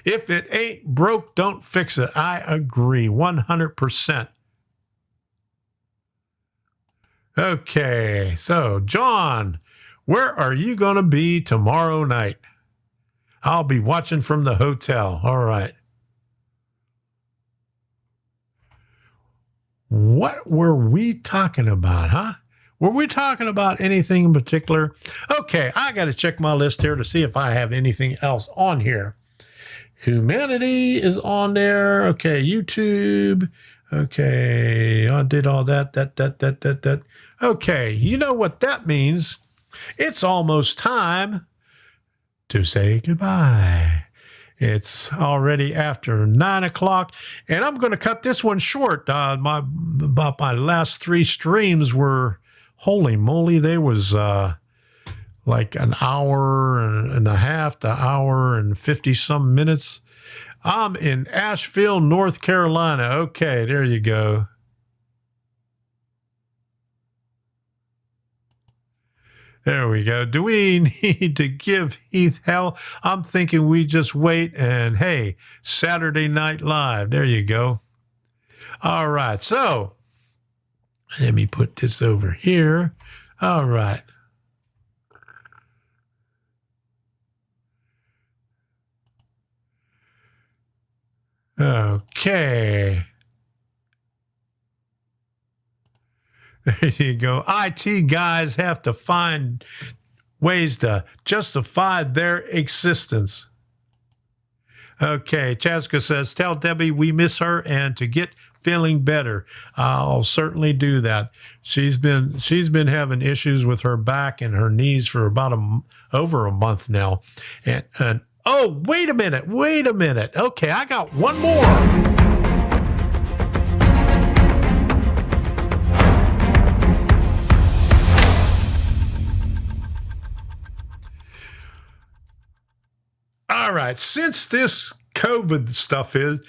If it ain't broke, don't fix it. I agree 100%. Okay. So, John, where are you going to be tomorrow night? I'll be watching from the hotel. All right. What were we talking about, huh? Were we talking about anything in particular? Okay, I got to check my list here to see if I have anything else on here. Humanity is on there. Okay, YouTube. Okay, I did all that. Okay, you know what that means? It's almost time to say goodbye. It's already after 9 o'clock, and I'm going to cut this one short. My last 3 streams were, holy moly, they was like an hour and a half to hour and 50-some minutes. I'm in Asheville, North Carolina. Okay, there you go. There we go. Do we need to give Heath hell? I'm thinking we just wait and, hey, Saturday Night Live. There you go. All right. So let me put this over here. All right. Okay. There you go. IT guys have to find ways to justify their existence. Okay, Chaska says, tell Debbie we miss her and to get feeling better. I'll certainly do that. She's been having issues with her back and her knees for about over a month now. And oh, wait a minute. Okay, I got one more. All right, since this COVID stuff is,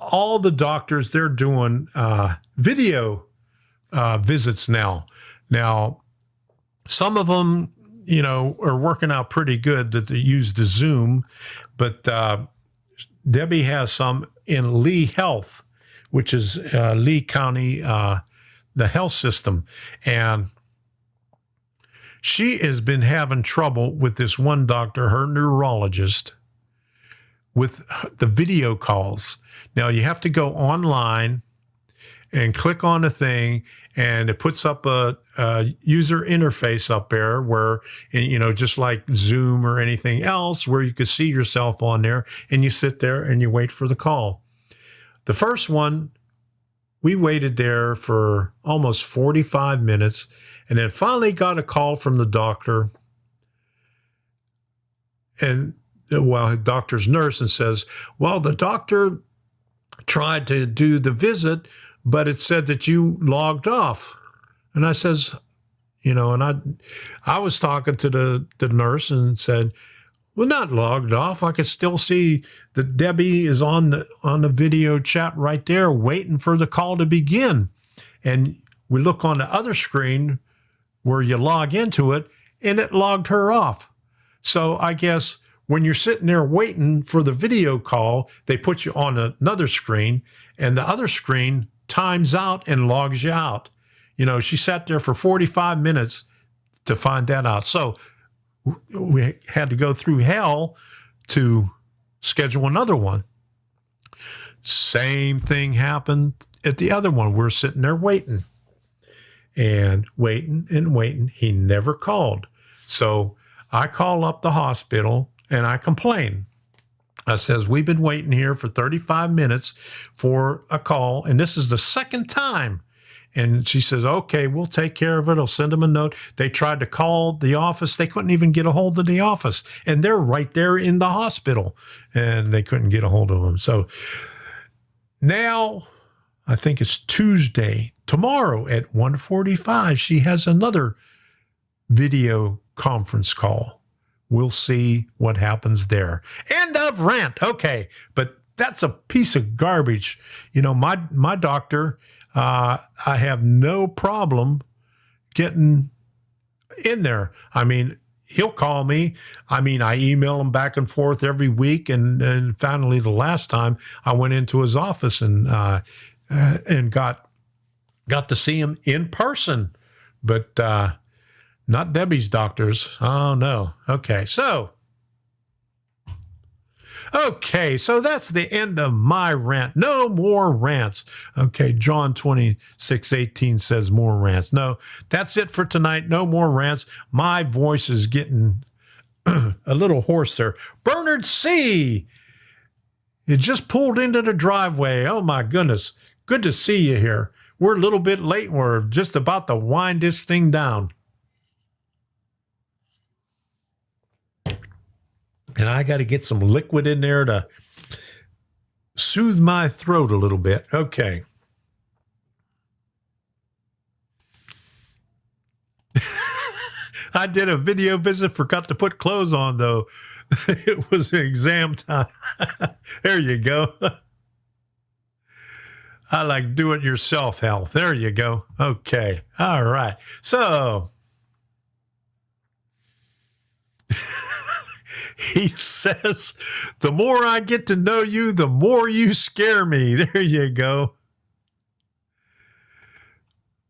all the doctors, they're doing video visits now. Now, some of them, are working out pretty good that they use the Zoom, but Debbie has some in Lee Health, which is Lee County, the health system. And she has been having trouble with this one doctor, her neurologist, with the video calls. Now, you have to go online and click on a thing, and it puts up a user interface up there where, just like Zoom or anything else, where you could see yourself on there, and you sit there and you wait for the call. The first one, we waited there for almost 45 minutes, and then finally got a call from the doctor, and his doctor's nurse, and says, well, the doctor tried to do the visit, but it said that you logged off. And I says, and I was talking to the nurse and said, well, not logged off. I can still see that Debbie is on the video chat right there waiting for the call to begin. And we look on the other screen where you log into it, and it logged her off. So I guess when you're sitting there waiting for the video call, they put you on another screen, and the other screen times out and logs you out. She sat there for 45 minutes to find that out. So we had to go through hell to schedule another one. Same thing happened at the other one. We're sitting there waiting and waiting and waiting. He never called. So I call up the hospital and I complain. I says, we've been waiting here for 35 minutes for a call, and this is the second time. And she says, okay, we'll take care of it. I'll send them a note. They tried to call the office. They couldn't even get a hold of the office. And they're right there in the hospital, and they couldn't get a hold of them. So now, I think it's Tuesday, tomorrow at 1:45, she has another video conference call. We'll see what happens there. End of rant. Okay, but that's a piece of garbage. My doctor, I have no problem getting in there. I mean, he'll call me. I email him back and forth every week. And finally, the last time I went into his office and got to see him in person, but not Debbie's doctors. Oh, no. Okay, so that's the end of my rant. No more rants. Okay, John 26:18 says more rants. No, that's it for tonight. No more rants. My voice is getting a little hoarse there. Bernard C. It just pulled into the driveway. Oh, my goodness. Good to see you here. We're a little bit late. We're just about to wind this thing down. And I got to get some liquid in there to soothe my throat a little bit. Okay. I did a video visit, forgot to put clothes on, though. It was exam time. There you go. I like do-it-yourself health. There you go. Okay. All right. So he says, the more I get to know you, the more you scare me. There you go.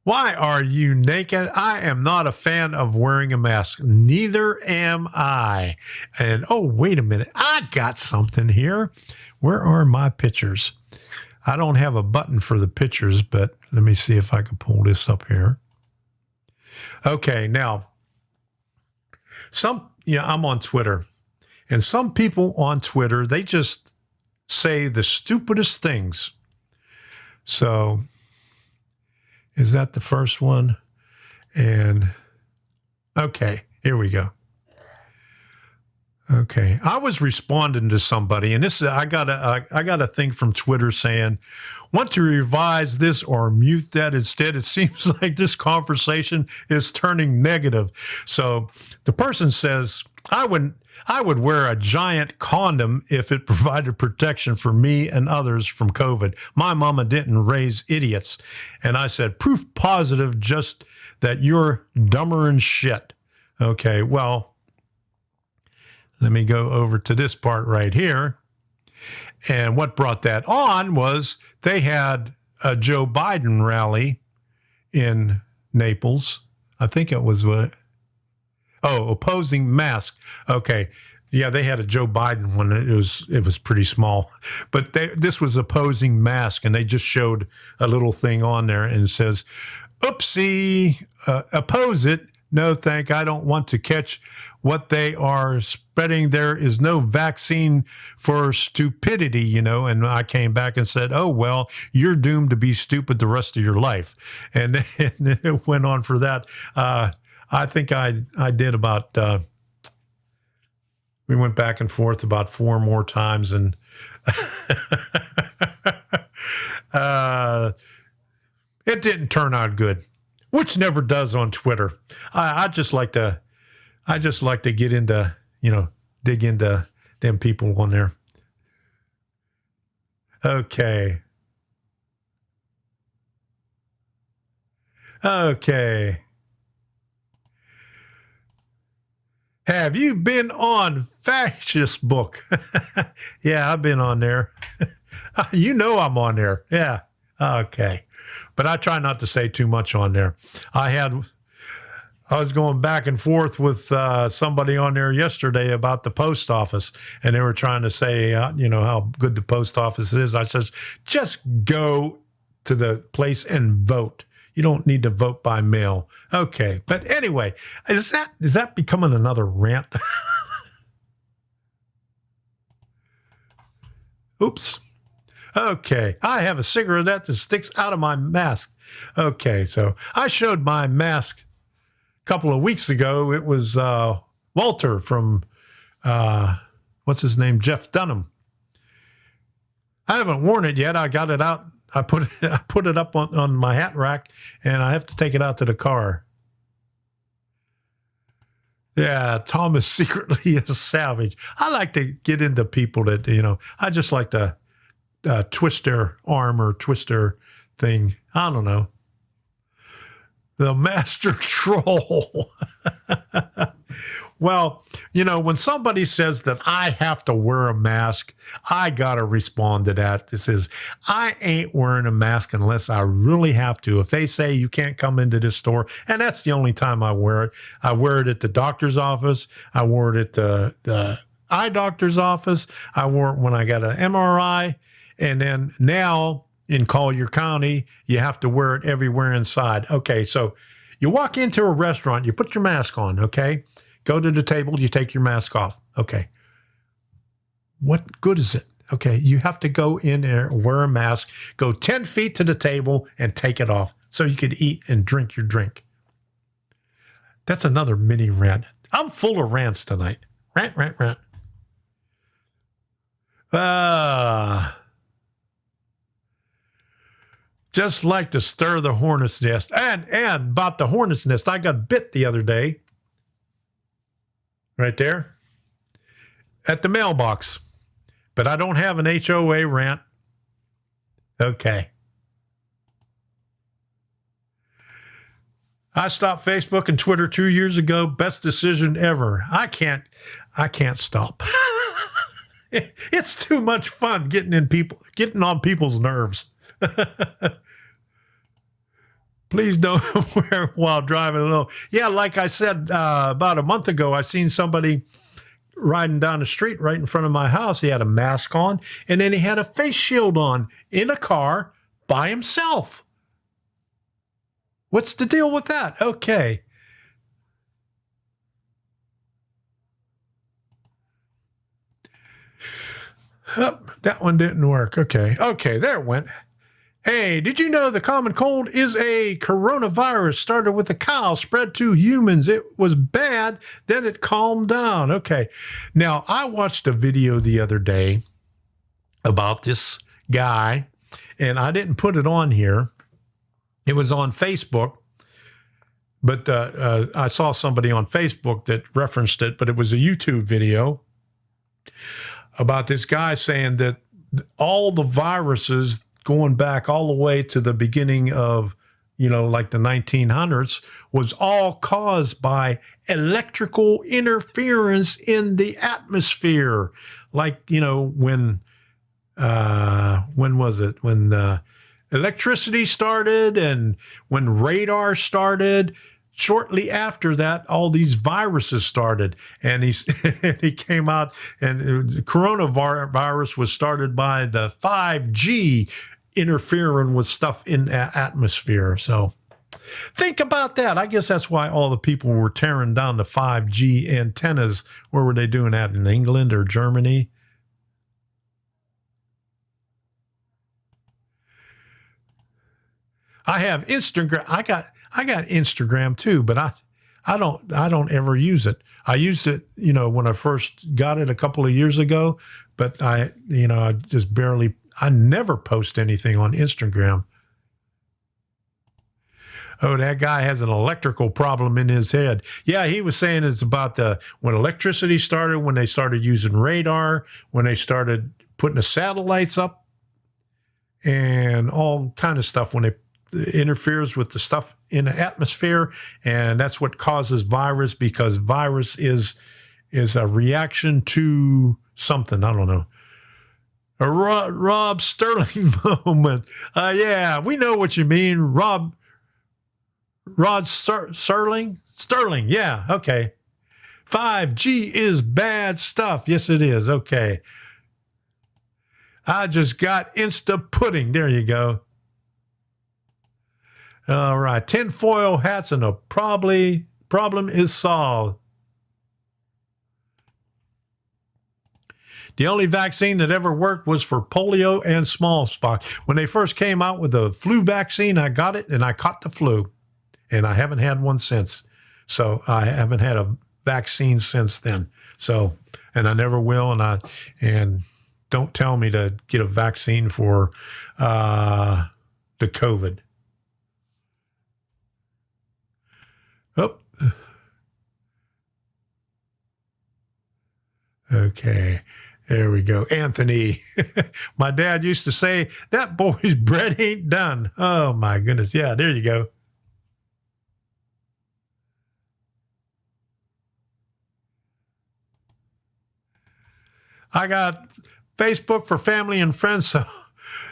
Why are you naked? I am not a fan of wearing a mask. Neither am I. And, oh, wait a minute. I got something here. Where are my pictures? I don't have a button for the pictures, but let me see if I can pull this up here. Okay, now, I'm on Twitter, and some people on Twitter, they just say the stupidest things. So, is that the first one? And, okay, here we go. Okay, I was responding to somebody, and I got a thing from Twitter saying, "Want to revise this or mute that instead? It seems like this conversation is turning negative." So the person says, "I would wear a giant condom if it provided protection for me and others from COVID. My mama didn't raise idiots." And I said, "Proof positive, just that you're dumber than shit." Okay, well. Let me go over to this part right here. And what brought that on was they had a Joe Biden rally in Naples. I think it was opposing masks. Okay. Yeah, they had a Joe Biden one. It was pretty small. But this was opposing mask, and they just showed a little thing on there and it says, "Oopsie, oppose it. No, thank. I don't want to catch what they are spreading. There is no vaccine for stupidity, And I came back and said, "Oh, well, you're doomed to be stupid the rest of your life." And it went on for that. I think I did about, we went back and forth about 4 more times. And it didn't turn out good. Which never does on Twitter. I just like to get into, dig into them people on there. Okay. Have you been on Fascist Book? Yeah, I've been on there. I'm on there. Yeah. Okay. But I try not to say too much on there. I was going back and forth with somebody on there yesterday about the post office, and they were trying to say, how good the post office is. I said, just go to the place and vote. You don't need to vote by mail. Okay. But anyway, is that becoming another rant? Oops. Okay, I have a cigarette that sticks out of my mask. Okay, so I showed my mask a couple of weeks ago. It was Walter from, what's his name? Jeff Dunham. I haven't worn it yet. I got it out. I put it up on my hat rack, and I have to take it out to the car. Yeah, Tom is secretly a savage. I like to get into people that, I just like to twist their arm or twist their thing. I don't know. The master troll. Well, when somebody says that I have to wear a mask, I got to respond to that. This is, I ain't wearing a mask unless I really have to. If they say you can't come into this store, and that's the only time I wear it. I wear it at the doctor's office. I wore it at the eye doctor's office. I wore it when I got an MRI. And then now in Collier County, you have to wear it everywhere inside. Okay, so you walk into a restaurant, you put your mask on, okay? Go to the table, you take your mask off. Okay. What good is it? Okay, you have to go in there, wear a mask, go 10 feet to the table and take it off so you can eat and drink your drink. That's another mini rant. I'm full of rants tonight. Rant. Just like to stir the hornet's nest. And about the hornet's nest, I got bit the other day. Right there. At the mailbox. But I don't have an HOA rant. Okay. I stopped Facebook and Twitter 2 years ago. Best decision ever. I can't stop. It's too much fun getting on people's nerves. Please don't wear while driving alone. Yeah, like I said about a month ago, I seen somebody riding down the street right in front of my house. He had a mask on, and then he had a face shield on in a car by himself. What's the deal with that? Okay. Oh, that one didn't work. Okay. Okay, there it went. Hey, did you know the common cold is a coronavirus? Started with a cow, spread to humans. It was bad, then it calmed down. Okay. Now, I watched a video the other day about this guy, and I didn't put it on here. It was on Facebook, but I saw somebody on Facebook that referenced it, but it was a YouTube video about this guy saying that all the viruses going back all the way to the beginning of, like the 1900s, was all caused by electrical interference in the atmosphere. Like, when was it? When electricity started and when radar started. Shortly after that, all these viruses started, and he came out, and the coronavirus was started by the 5G interfering with stuff in the atmosphere. So think about that. I guess that's why all the people were tearing down the 5G antennas. Where were they doing that? In England or Germany? I have Instagram. I got Instagram too, but I don't ever use it. I used it, when I first got it a couple of years ago, but I just barely. I never post anything on Instagram. Oh, that guy has an electrical problem in his head. Yeah, he was saying it's about when electricity started, when they started using radar, when they started putting the satellites up, and all kind of stuff when it interferes with the stuff in the atmosphere, and that's what causes virus, because virus is a reaction to something. I don't know. A Rob Sterling moment. Yeah, we know what you mean. Rod Sterling? Sterling, yeah, okay. 5G is bad stuff. Yes, it is. Okay. I just got Insta pudding. There you go. All right. Tinfoil hats and a problem is solved. The only vaccine that ever worked was for polio and smallpox. When they first came out with the flu vaccine, I got it and I caught the flu. And I haven't had one since. So I haven't had a vaccine since then. So, and I never will. And don't tell me to get a vaccine for the COVID. Oh. Okay. There we go. Anthony. My dad used to say, that boy's bread ain't done. Oh, my goodness. Yeah, there you go. I got Facebook for family and friends,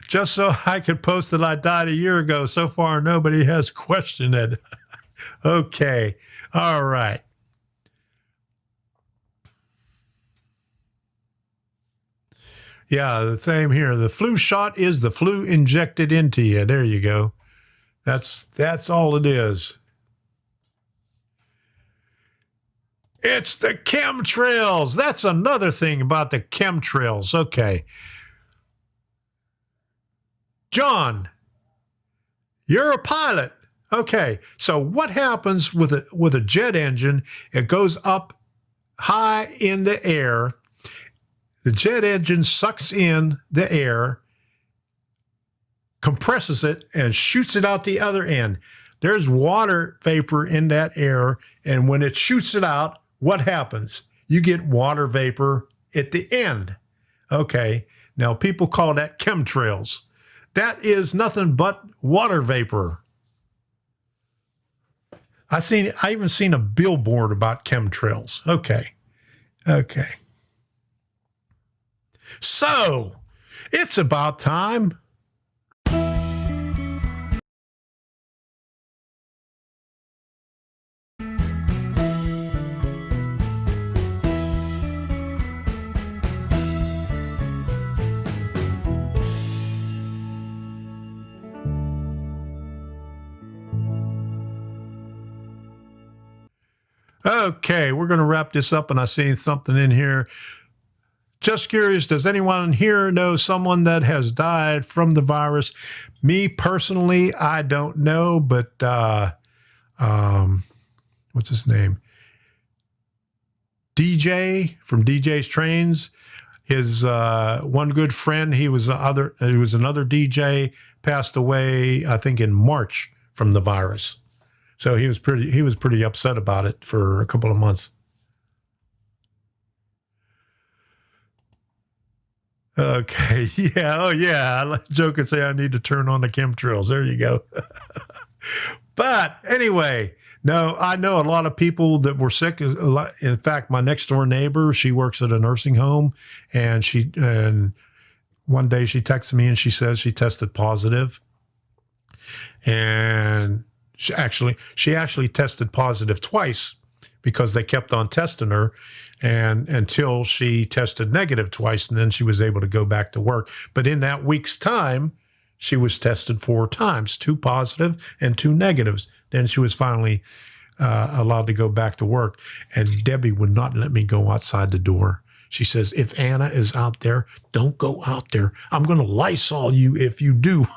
just so I could post that I died a year ago. So far, nobody has questioned it. Okay. All right. Yeah, the same here. The flu shot is the flu injected into you. There you go. That's all it is. It's the chemtrails. That's another thing about the chemtrails. Okay. John, you're a pilot. Okay. So what happens with a jet engine? It goes up high in the air. The jet engine sucks in the air, compresses it, and shoots it out the other end. There's water vapor in that air, and when it shoots it out, what happens? You get water vapor at the end. Okay, now people call that chemtrails. That is nothing but water vapor. I even seen a billboard about chemtrails. Okay. So, it's about time. Okay, we're going to wrap this up, and I see something in here. Just curious, does anyone here know someone that has died from the virus? Me personally, I don't know, but what's his name? DJ from DJ's Trains. His one good friend, he was another DJ, passed away, I think, in March from the virus. So he was pretty upset about it for a couple of months. Okay, yeah, oh yeah, I joke and say I need to turn on the chemtrails. There you go. But anyway, no, I know a lot of people that were sick. In fact, my next door neighbor, she works at a nursing home, and one day she texted me and she says she tested positive, and she actually tested positive twice because they kept on testing her, and until she tested negative twice, and then she was able to go back to work. But in that week's time, she was tested 4 times, 2 positive and 2 negatives. Then she was finally allowed to go back to work. And Debbie would not let me go outside the door. She says, if Anna is out there, don't go out there. I'm going to Lysol you if you do.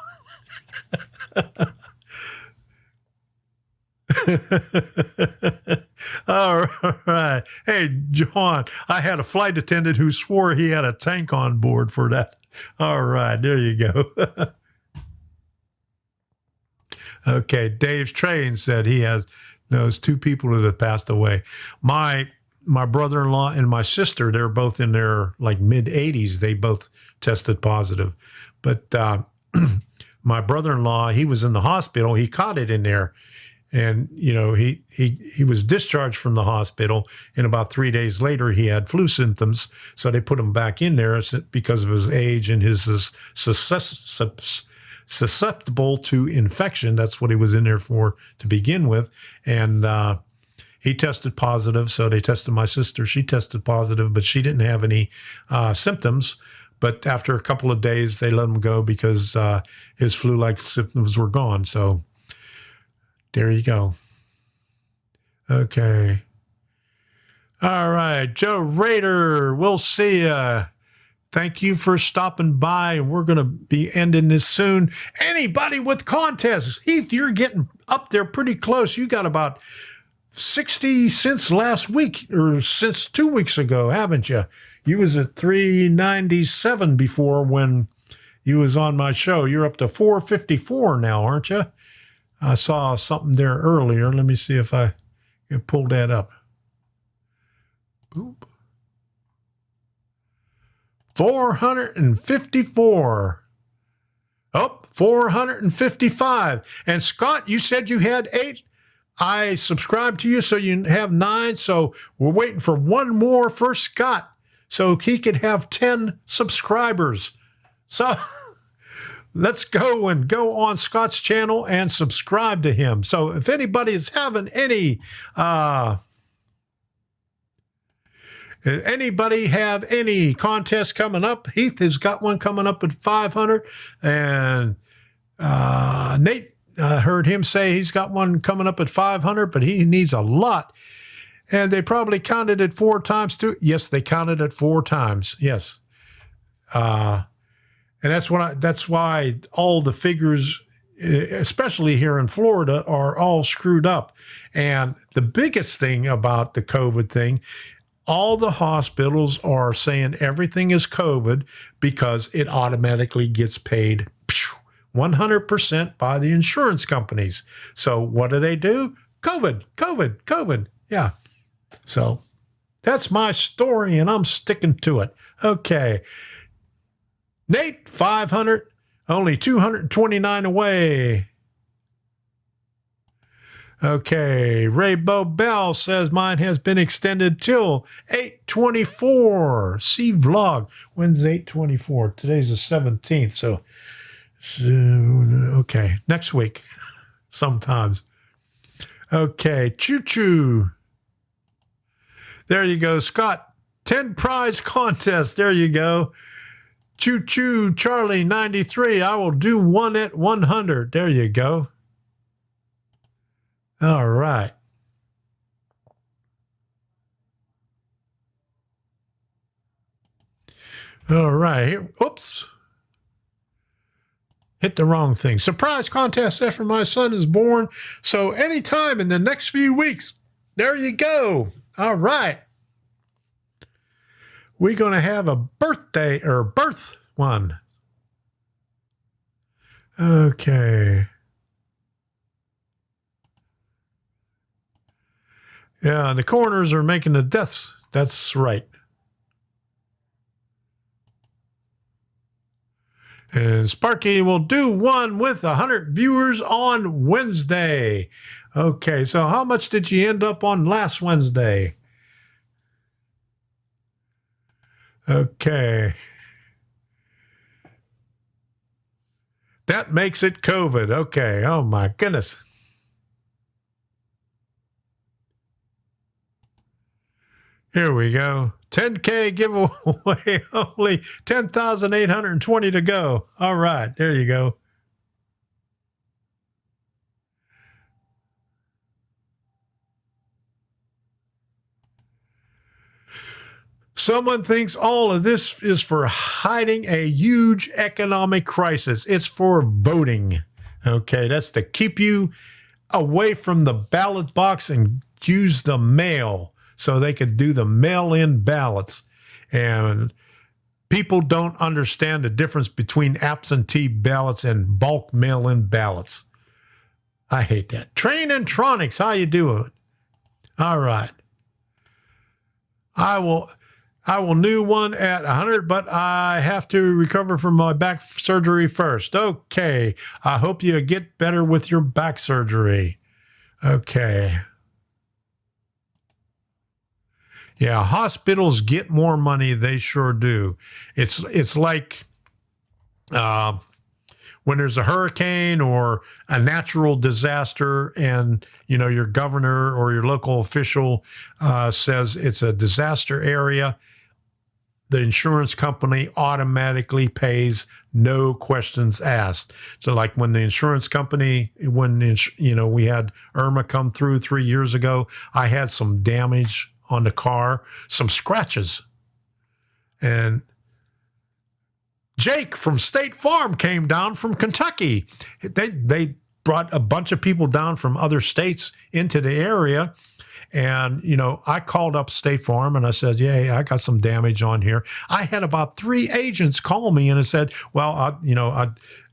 All right. Hey, John, I had a flight attendant who swore he had a tank on board for that. All right, there you go. Okay, Dave's Train said he knows 2 people that have passed away. My brother-in-law and my sister, they're both in their like mid-80s. They both tested positive. But my brother-in-law, he was in the hospital. He caught it in there. And, you know, he was discharged from the hospital, and about 3 days later, he had flu symptoms. So they put him back in there because of his age and his susceptible to infection. That's what he was in there for to begin with. And he tested positive. So they tested my sister. She tested positive, but she didn't have any symptoms. But after a couple of days, they let him go because his flu-like symptoms were gone. So there you go. Okay. All right. Joe Rader, we'll see ya. Thank you for stopping by, and we're going to be ending this soon. Anybody with contests, Heath, you're getting up there pretty close. You got about 60 since last week, or since 2 weeks ago, haven't you? You was at 397 before when you was on my show. You're up to 454 now, aren't you? I saw something there earlier. Let me see if I can pull that up. Boop. 454. Oh, 455. And Scott, you said you had 8. I subscribed to you, so you have 9. So we're waiting for one more for Scott, so he could have 10 subscribers. So let's go on Scott's channel and subscribe to him. So if anybody is having anybody have any contests coming up, Heath has got one coming up at 500, and Nate, heard him say he's got one coming up at 500, but he needs a lot. And they probably counted it 4 times too. Yes, they counted it 4 times. Yes. And that's why all the figures, especially here in Florida, are all screwed up. And the biggest thing about the COVID thing, all the hospitals are saying everything is COVID because it automatically gets paid 100% by the insurance companies. So what do? COVID. Yeah. So that's my story, and I'm sticking to it. Okay. Nate, 500, only 229 away. Okay, Rainbow Bell says mine has been extended till 8/24. See vlog. When's 8/24? Today's the 17th, so okay, next week, sometimes. Okay, choo-choo. There you go, Scott. 10 prize contest. There you go. Choo choo, Charlie 93. I will do one at 100. There you go. All right. All right. Here, whoops. Hit the wrong thing. Surprise contest after my son is born. So anytime in the next few weeks, there you go. All right. We're going to have a birthday or birth one. Okay. Yeah, the corners are making the deaths. That's right. And Sparky will do one with 100 viewers on Wednesday. Okay, so how much did you end up on last Wednesday? Okay. That makes it COVID. Okay, oh my goodness. Here we go. 10K giveaway, only 10,820 to go. All right, there you go. Someone thinks all of this is for hiding a huge economic crisis. It's for voting. Okay, that's to keep you away from the ballot box and use the mail so they could do the mail-in ballots. And people don't understand the difference between absentee ballots and bulk mail-in ballots. I hate that. Train and Tronics, how you doing? All right. I will new one at 100, but I have to recover from my back surgery first. Okay. I hope you get better with your back surgery. Okay. Yeah, hospitals get more money. They sure do. It's like when there's a hurricane or a natural disaster and, you know, your governor or your local official says it's a disaster area, the insurance company automatically pays, no questions asked. So like when the insurance company, we had Irma come through 3 years ago, I had some damage on the car, some scratches. And Jake from State Farm came down from Kentucky. They brought a bunch of people down from other states into the area. And, you know, I called up State Farm and I said, yeah, I got some damage on here. I had about 3 agents call me and I said, well,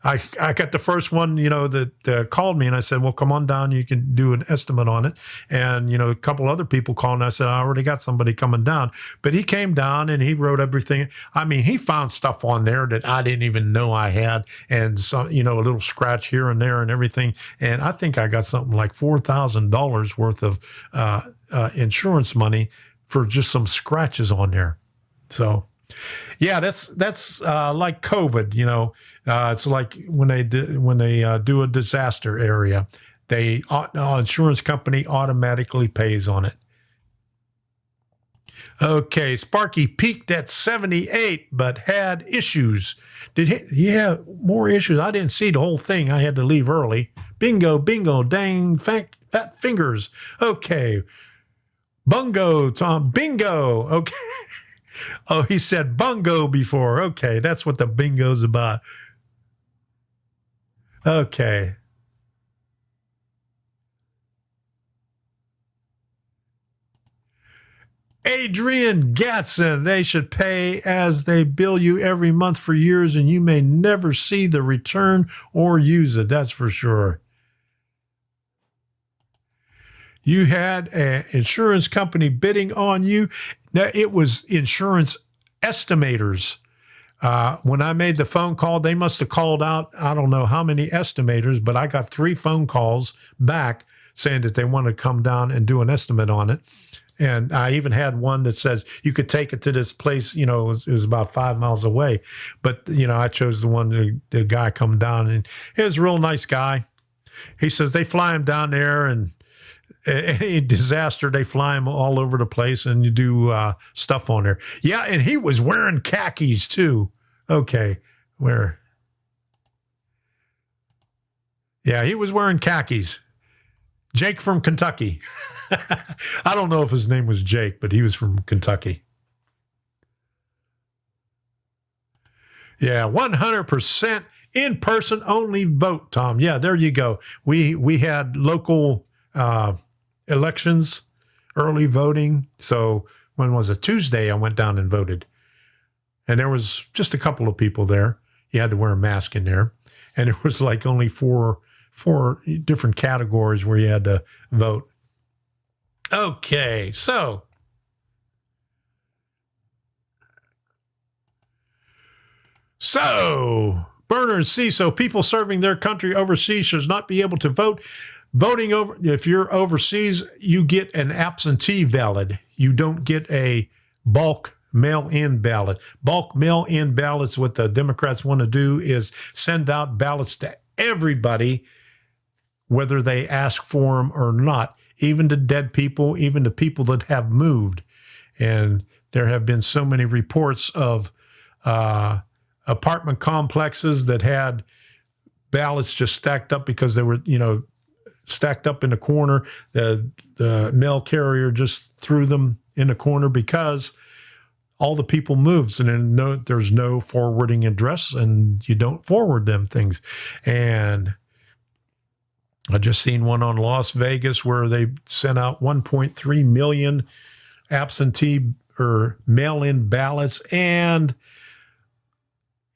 I got the first one, you know, that called me and I said, well, come on down. You can do an estimate on it. And, you know, a couple other people called and I said, I already got somebody coming down. But he came down and he wrote everything. I mean, he found stuff on there that I didn't even know I had. And some, you know, a little scratch here and there and everything. And I think I got something like $4,000 worth of insurance money for just some scratches on there. So, yeah, that's like COVID. You know, it's like when they do a disaster area, they insurance company automatically pays on it. Okay, Sparky peaked at 78, but had issues. Did he have more issues? I didn't see the whole thing. I had to leave early. Bingo, bingo, dang, fat fingers. Okay. Bungo, Tom. Bingo. Okay. Oh, he said bungo before. Okay, that's what the bingo's about. Okay. Adrian Gatson, they should pay as they bill you every month for years, and you may never see the return or use it. That's for sure. You had an insurance company bidding on you. Now, it was insurance estimators. When I made the phone call, they must have called out, I don't know how many estimators, but I got 3 phone calls back saying that they want to come down and do an estimate on it. And I even had one that says you could take it to this place, you know, it was about 5 miles away. But, you know, I chose the one, the guy come down, and he was a real nice guy. He says they fly him down there, and any disaster, they fly him all over the place, and you do stuff on there. Yeah, and he was wearing khakis too. Okay, where? Yeah, he was wearing khakis. Jake from Kentucky. I don't know if his name was Jake, but he was from Kentucky. Yeah, 100% in-person only vote, Tom. Yeah, there you go. We had local elections, early voting. So when was it? Tuesday, I went down and voted. And there was just a couple of people there. You had to wear a mask in there. And it was like only four different categories where you had to vote. Okay, so Bernard C. So people serving their country overseas should not be able to vote. Voting over, if you're overseas, you get an absentee ballot. You don't get a bulk mail-in ballot. Bulk mail-in ballots, what the Democrats want to do is send out ballots to everybody, whether they ask for them or not, even to dead people, even to people that have moved. And there have been so many reports of apartment complexes that had ballots just stacked up because they were, stacked up in the corner. The mail carrier just threw them in the corner because all the people moved. And then there's no forwarding address, and you don't forward them things. And I just seen one on Las Vegas where they sent out 1.3 million absentee or mail-in ballots, and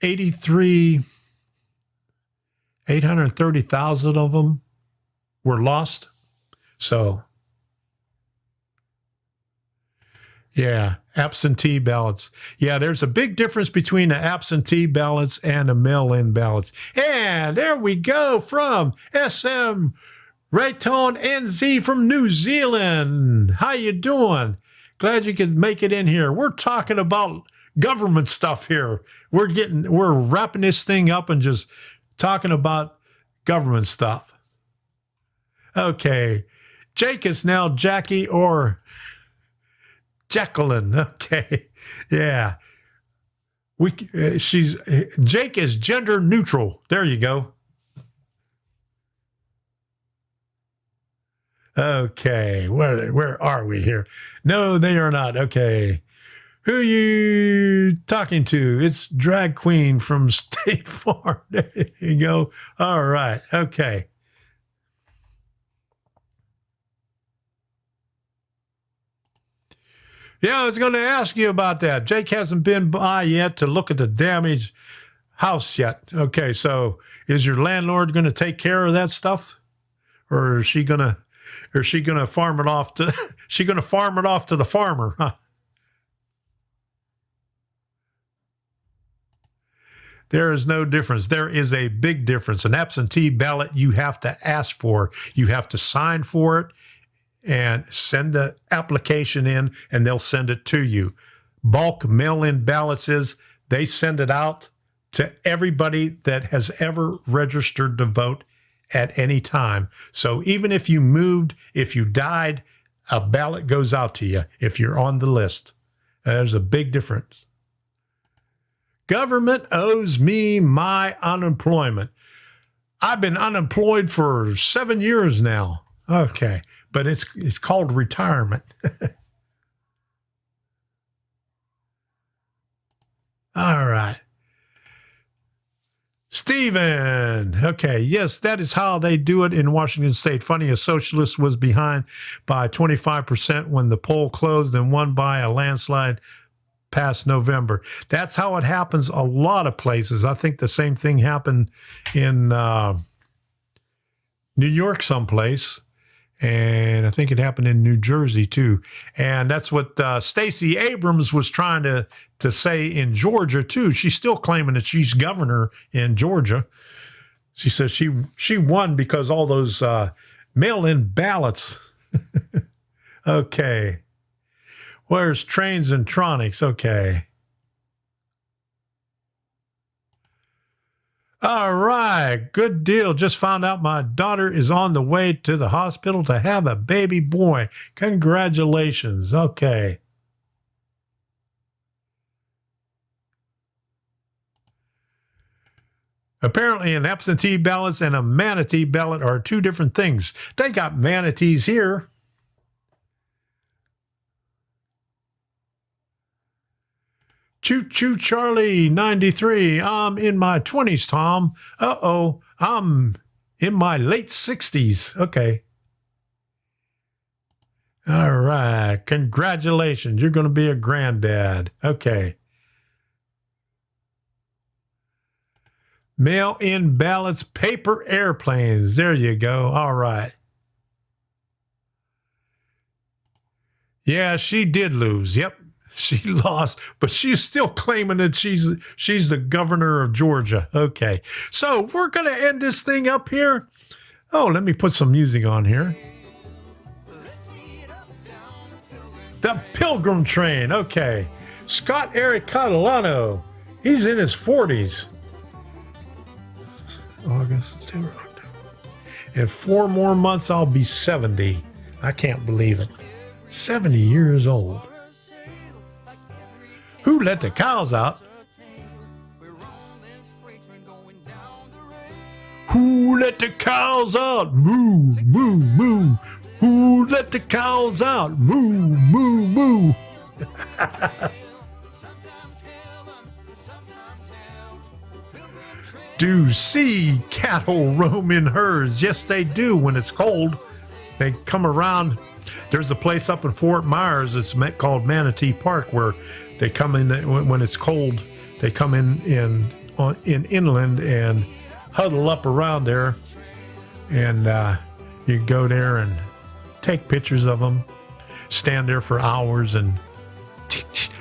830,000 of them were lost. So, yeah, absentee ballots. Yeah, there's a big difference between the absentee ballots and the mail-in ballots. And there we go from SM Rayton NZ from New Zealand. How you doing? Glad you could make it in here. We're talking about government stuff here. We're wrapping this thing up and just talking about government stuff. Okay. Jake is now Jackie or Jacqueline. Okay. Yeah. Jake is gender neutral. There you go. Okay. Where are we here? No, they are not. Okay. Who are you talking to? It's Drag Queen from State Farm. There you go. All right. Okay. Yeah, I was going to ask you about that. Jake hasn't been by yet to look at the damaged house yet. Okay, so is your landlord going to take care of that stuff, or is she going to farm it off to? She going to farm it off to the farmer? Huh? There is no difference. There is a big difference. An absentee ballot you have to ask for. You have to sign for it and send the application in, and they'll send it to you. Bulk mail-in ballots they send it out to everybody that has ever registered to vote at any time. So even if you moved, if you died, a ballot goes out to you if you're on the list. There's a big difference. Government owes me my unemployment. I've been unemployed for 7 years now. Okay. But it's called retirement. All right. Stephen. Okay. Yes, that is how they do it in Washington State. Funny, a socialist was behind by 25% when the poll closed and won by a landslide past November. That's how it happens a lot of places. I think the same thing happened in New York someplace. And I think it happened in New Jersey, too. And that's what Stacey Abrams was trying to say in Georgia, too. She's still claiming that she's governor in Georgia. She says she won because all those mail-in ballots. Okay. Where's Trains and Tronics? Okay. All right, good deal. Just found out my daughter is on the way to the hospital to have a baby boy. Congratulations. Okay. Apparently, an absentee ballot and a manatee ballot are two different things. They got manatees here. Choo Choo Charlie 93. I'm in my 20s, Tom. Uh-oh. I'm in my late 60s. Okay. All right. Congratulations. You're going to be a granddad. Okay. Mail-in ballots, paper airplanes. There you go. All right. Yeah, she did lose. Yep. She lost, but she's still claiming that she's the governor of Georgia. Okay. So we're going to end this thing up here. Oh, let me put some music on here. The Pilgrim Train. Okay. Scott Eric Catalano. He's in his 40s. August, September, October. In 4 more months, I'll be 70. I can't believe it. 70 years old. Who let the cows out? Who let the cows out? Moo, moo, moo. Who let the cows out? Moo, moo, moo. Do see cattle roam in herds? Yes, they do when it's cold. They come around. There's a place up in Fort Myers. It's called Manatee Park where they come in when it's cold. They come in inland and huddle up around there, and you go there and take pictures of them. Stand there for hours and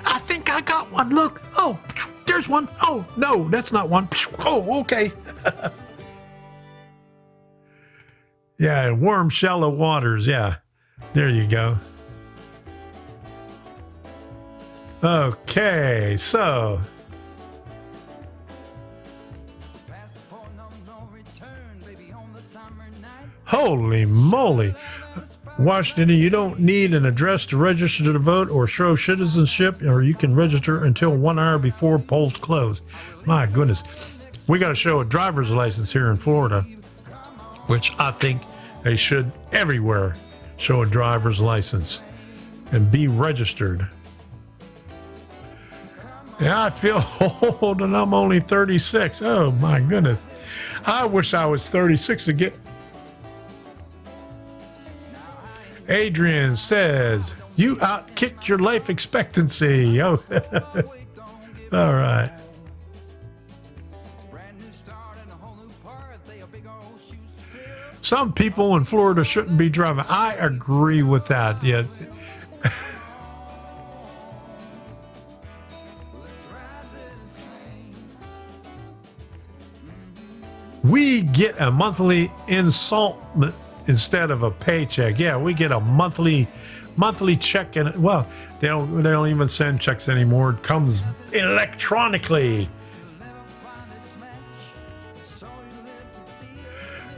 I think I got one. Look, oh, there's one. Oh no, that's not one. Oh, okay. Yeah, warm, shallow waters. Yeah, there you go. Okay, so holy moly, Washington, you don't need an address to register to vote or show citizenship, or you can register until 1 hour before polls close. My goodness, we got to show a driver's license here in Florida, which I think they should everywhere show a driver's license and be registered. Yeah, I feel old and I'm only 36. Oh my goodness. I wish I was 36 to get. Adrian says, you outkicked your life expectancy. Oh, all right. Some people in Florida shouldn't be driving. I agree with that. Yeah. We get a monthly installment instead of a paycheck. Yeah, we get a monthly check, and well, they don't even send checks anymore. It comes electronically.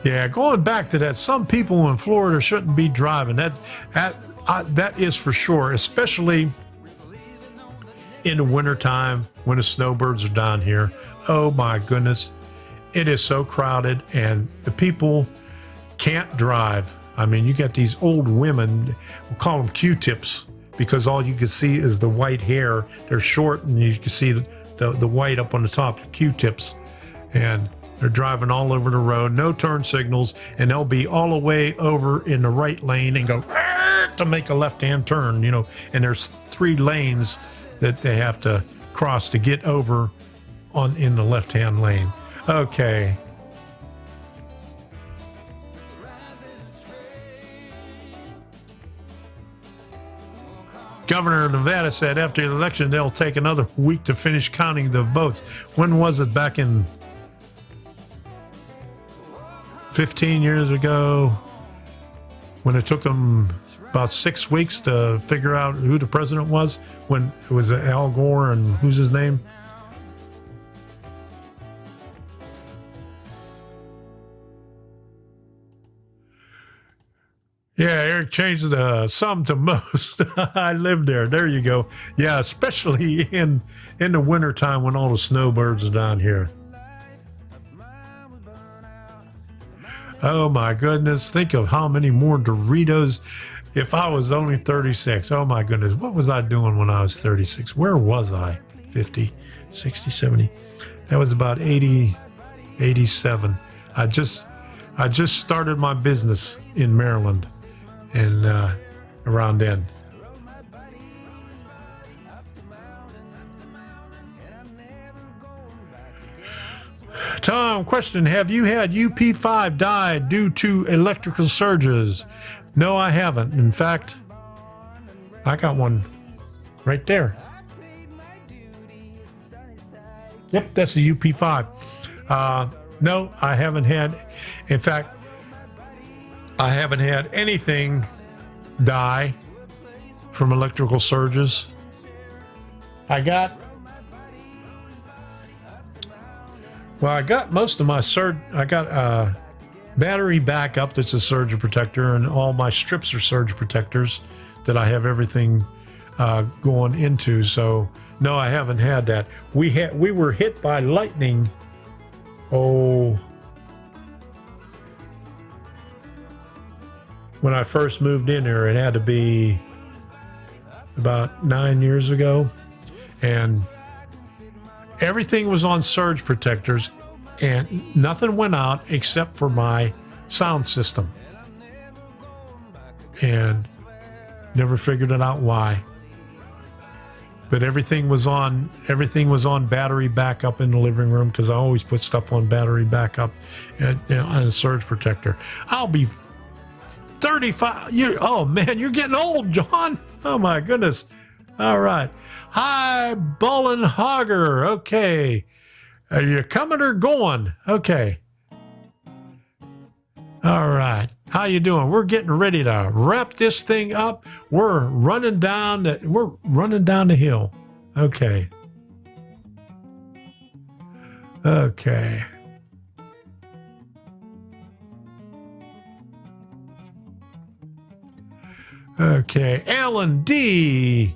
Yeah, going back to that, some people in Florida shouldn't be driving. That is for sure, especially in the wintertime when the snowbirds are down here. Oh my goodness. It is so crowded, and the people can't drive. I mean, you got these old women, we'll call them Q-tips, because all you can see is the white hair. They're short, and you can see the white up on the top, the Q-tips. And they're driving all over the road, no turn signals, and they'll be all the way over in the right lane and go to make a left-hand turn, you know. And there's 3 lanes that they have to cross to get over in the left-hand lane. Okay. Governor of Nevada said after the election they'll take another week to finish counting the votes. When was it? Back in 15 years ago, when it took them about 6 weeks to figure out who the president was, when it was Al Gore and who's his name? Yeah, Eric changed the some to most. I lived there. There you go. Yeah, especially in the wintertime when all the snowbirds are down here. Oh my goodness. Think of how many more Doritos if I was only 36. Oh my goodness. What was I doing when I was 36? Where was I? 50, 60, 70. That was about 80, 87. I just started my business in Maryland, and around then. Tom, question: have you had UP5 die due to electrical surges? No, I haven't. In fact, I got one right there. Yep, that's a UP5. No, I haven't had. In fact, I haven't had anything die from electrical surges. I got most of my I got a battery backup that's a surge protector, and all my strips are surge protectors that I have everything going into. So no, I haven't had that. We were hit by lightning. Oh, when I first moved in there, it had to be about 9 years ago, and everything was on surge protectors, and nothing went out except for my sound system, and never figured it out why. But everything was on battery backup in the living room, because I always put stuff on battery backup and on a surge protector. I'll be 35 years. Oh man, you're getting old, John. Oh my goodness. All right. Hi, Ballin' Hogger. Okay. Are you coming or going? Okay. All right. How you doing? We're getting ready to wrap this thing up. We're running down the hill. Okay. Okay. Okay. Alan D.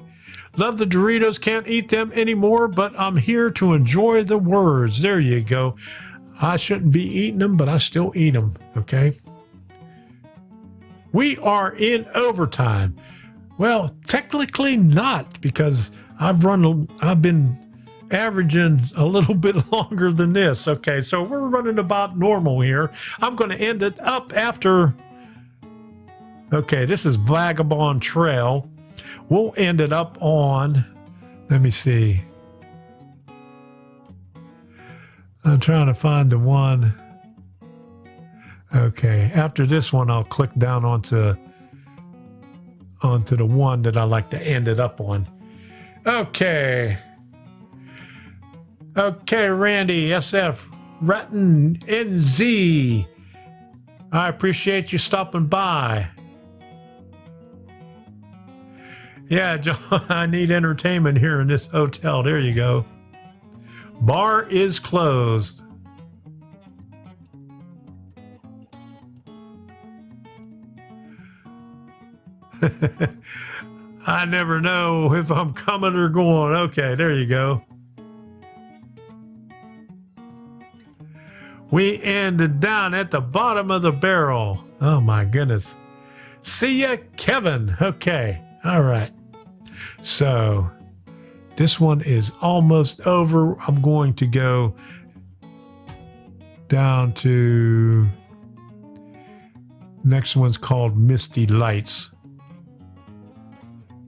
Love the Doritos. Can't eat them anymore, but I'm here to enjoy the words. There you go. I shouldn't be eating them, but I still eat them. Okay. We are in overtime. Well, technically not, because I've been averaging a little bit longer than this. Okay, so we're running about normal here. I'm going to end it up after. Okay, this is Vagabond Trail. We'll end it up on, let me see. I'm trying to find the one. Okay, after this one, I'll click down onto the one that I like to end it up on. Okay. Okay, Randy, SF, Ratton, NZ. I appreciate you stopping by. Yeah, John, I need entertainment here in this hotel. There you go. Bar is closed. I never know if I'm coming or going. Okay, there you go. We ended down at the bottom of the barrel. Oh my goodness. See ya, Kevin. Okay, all right. So this one is almost over. I'm going to go down to, next one's called Misty Lights.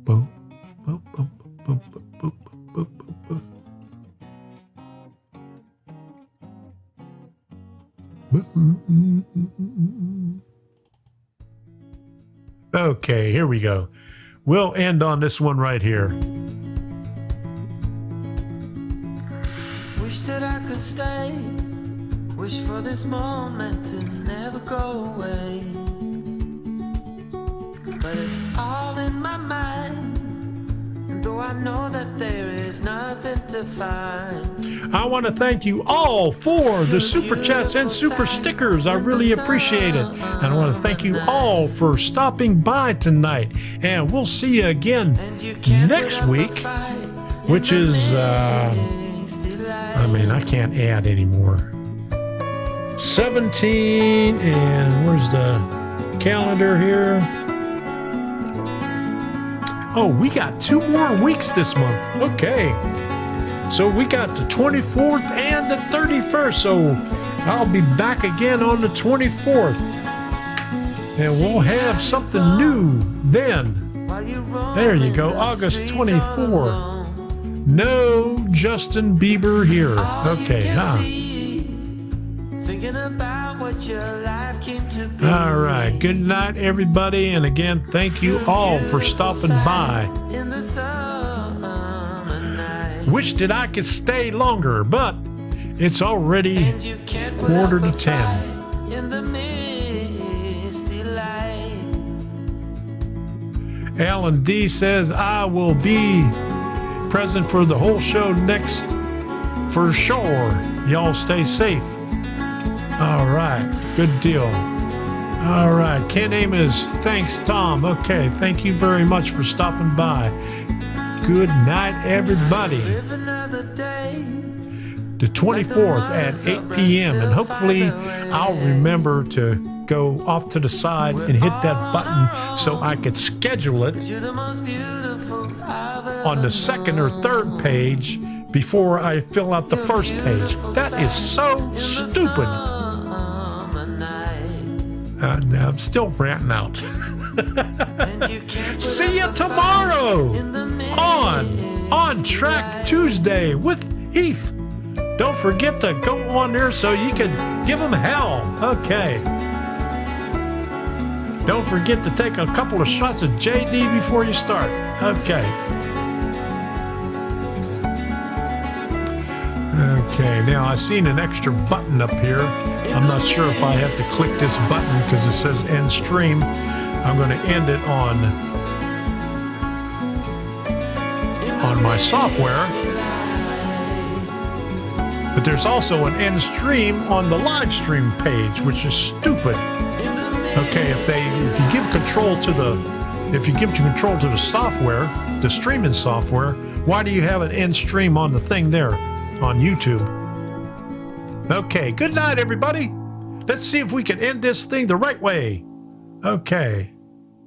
Boom, boom, boom, boom, boom, boom, boom, boom, boom. Okay, here we go. We'll end on this one right here. Wish that I could stay. Wish for this moment to never go away. But it's all in my mind, and though I know that there is nothing to find. I want to thank you all for the super chats and super stickers. I really appreciate it. And I want to thank you all for stopping by tonight. And we'll see you again next week, which is, I mean, I can't add anymore. 17, and where's the calendar here? Oh, we got 2 more weeks this month. Okay. So we got the 24th and the 31st. So I'll be back again on the 24th. And we'll have something new then. There you go, August 24. No Justin Bieber here. Okay, huh? All right, good night, everybody. And again, thank you all for stopping by. Wish that I could stay longer, but it's already 9:45. Alan D says, I will be present for the whole show next for sure. Y'all stay safe. All right, good deal. All right, Ken Amos, thanks, Tom. Okay, thank you very much for stopping by. Good night, everybody. The 24th at 8 p.m. And hopefully I'll remember to go off to the side and hit that button so I could schedule it on the second or third page before I fill out the first page. That is so stupid. I'm still ranting out. See you tomorrow on Track Tuesday with Heath. Don't forget to go on there so you can give them hell. Okay. Don't forget to take a couple of shots of JD before you start. Okay. Okay, now I've seen an extra button up here. I'm not sure if I have to click this button because it says end stream. I'm going to end it on my software. But there's also an end stream on the live stream page, which is stupid. Okay, if you give control to the software, the streaming software, why do you have an end stream on the thing there on YouTube? Okay, good night, everybody. Let's see if we can end this thing the right way. Okay.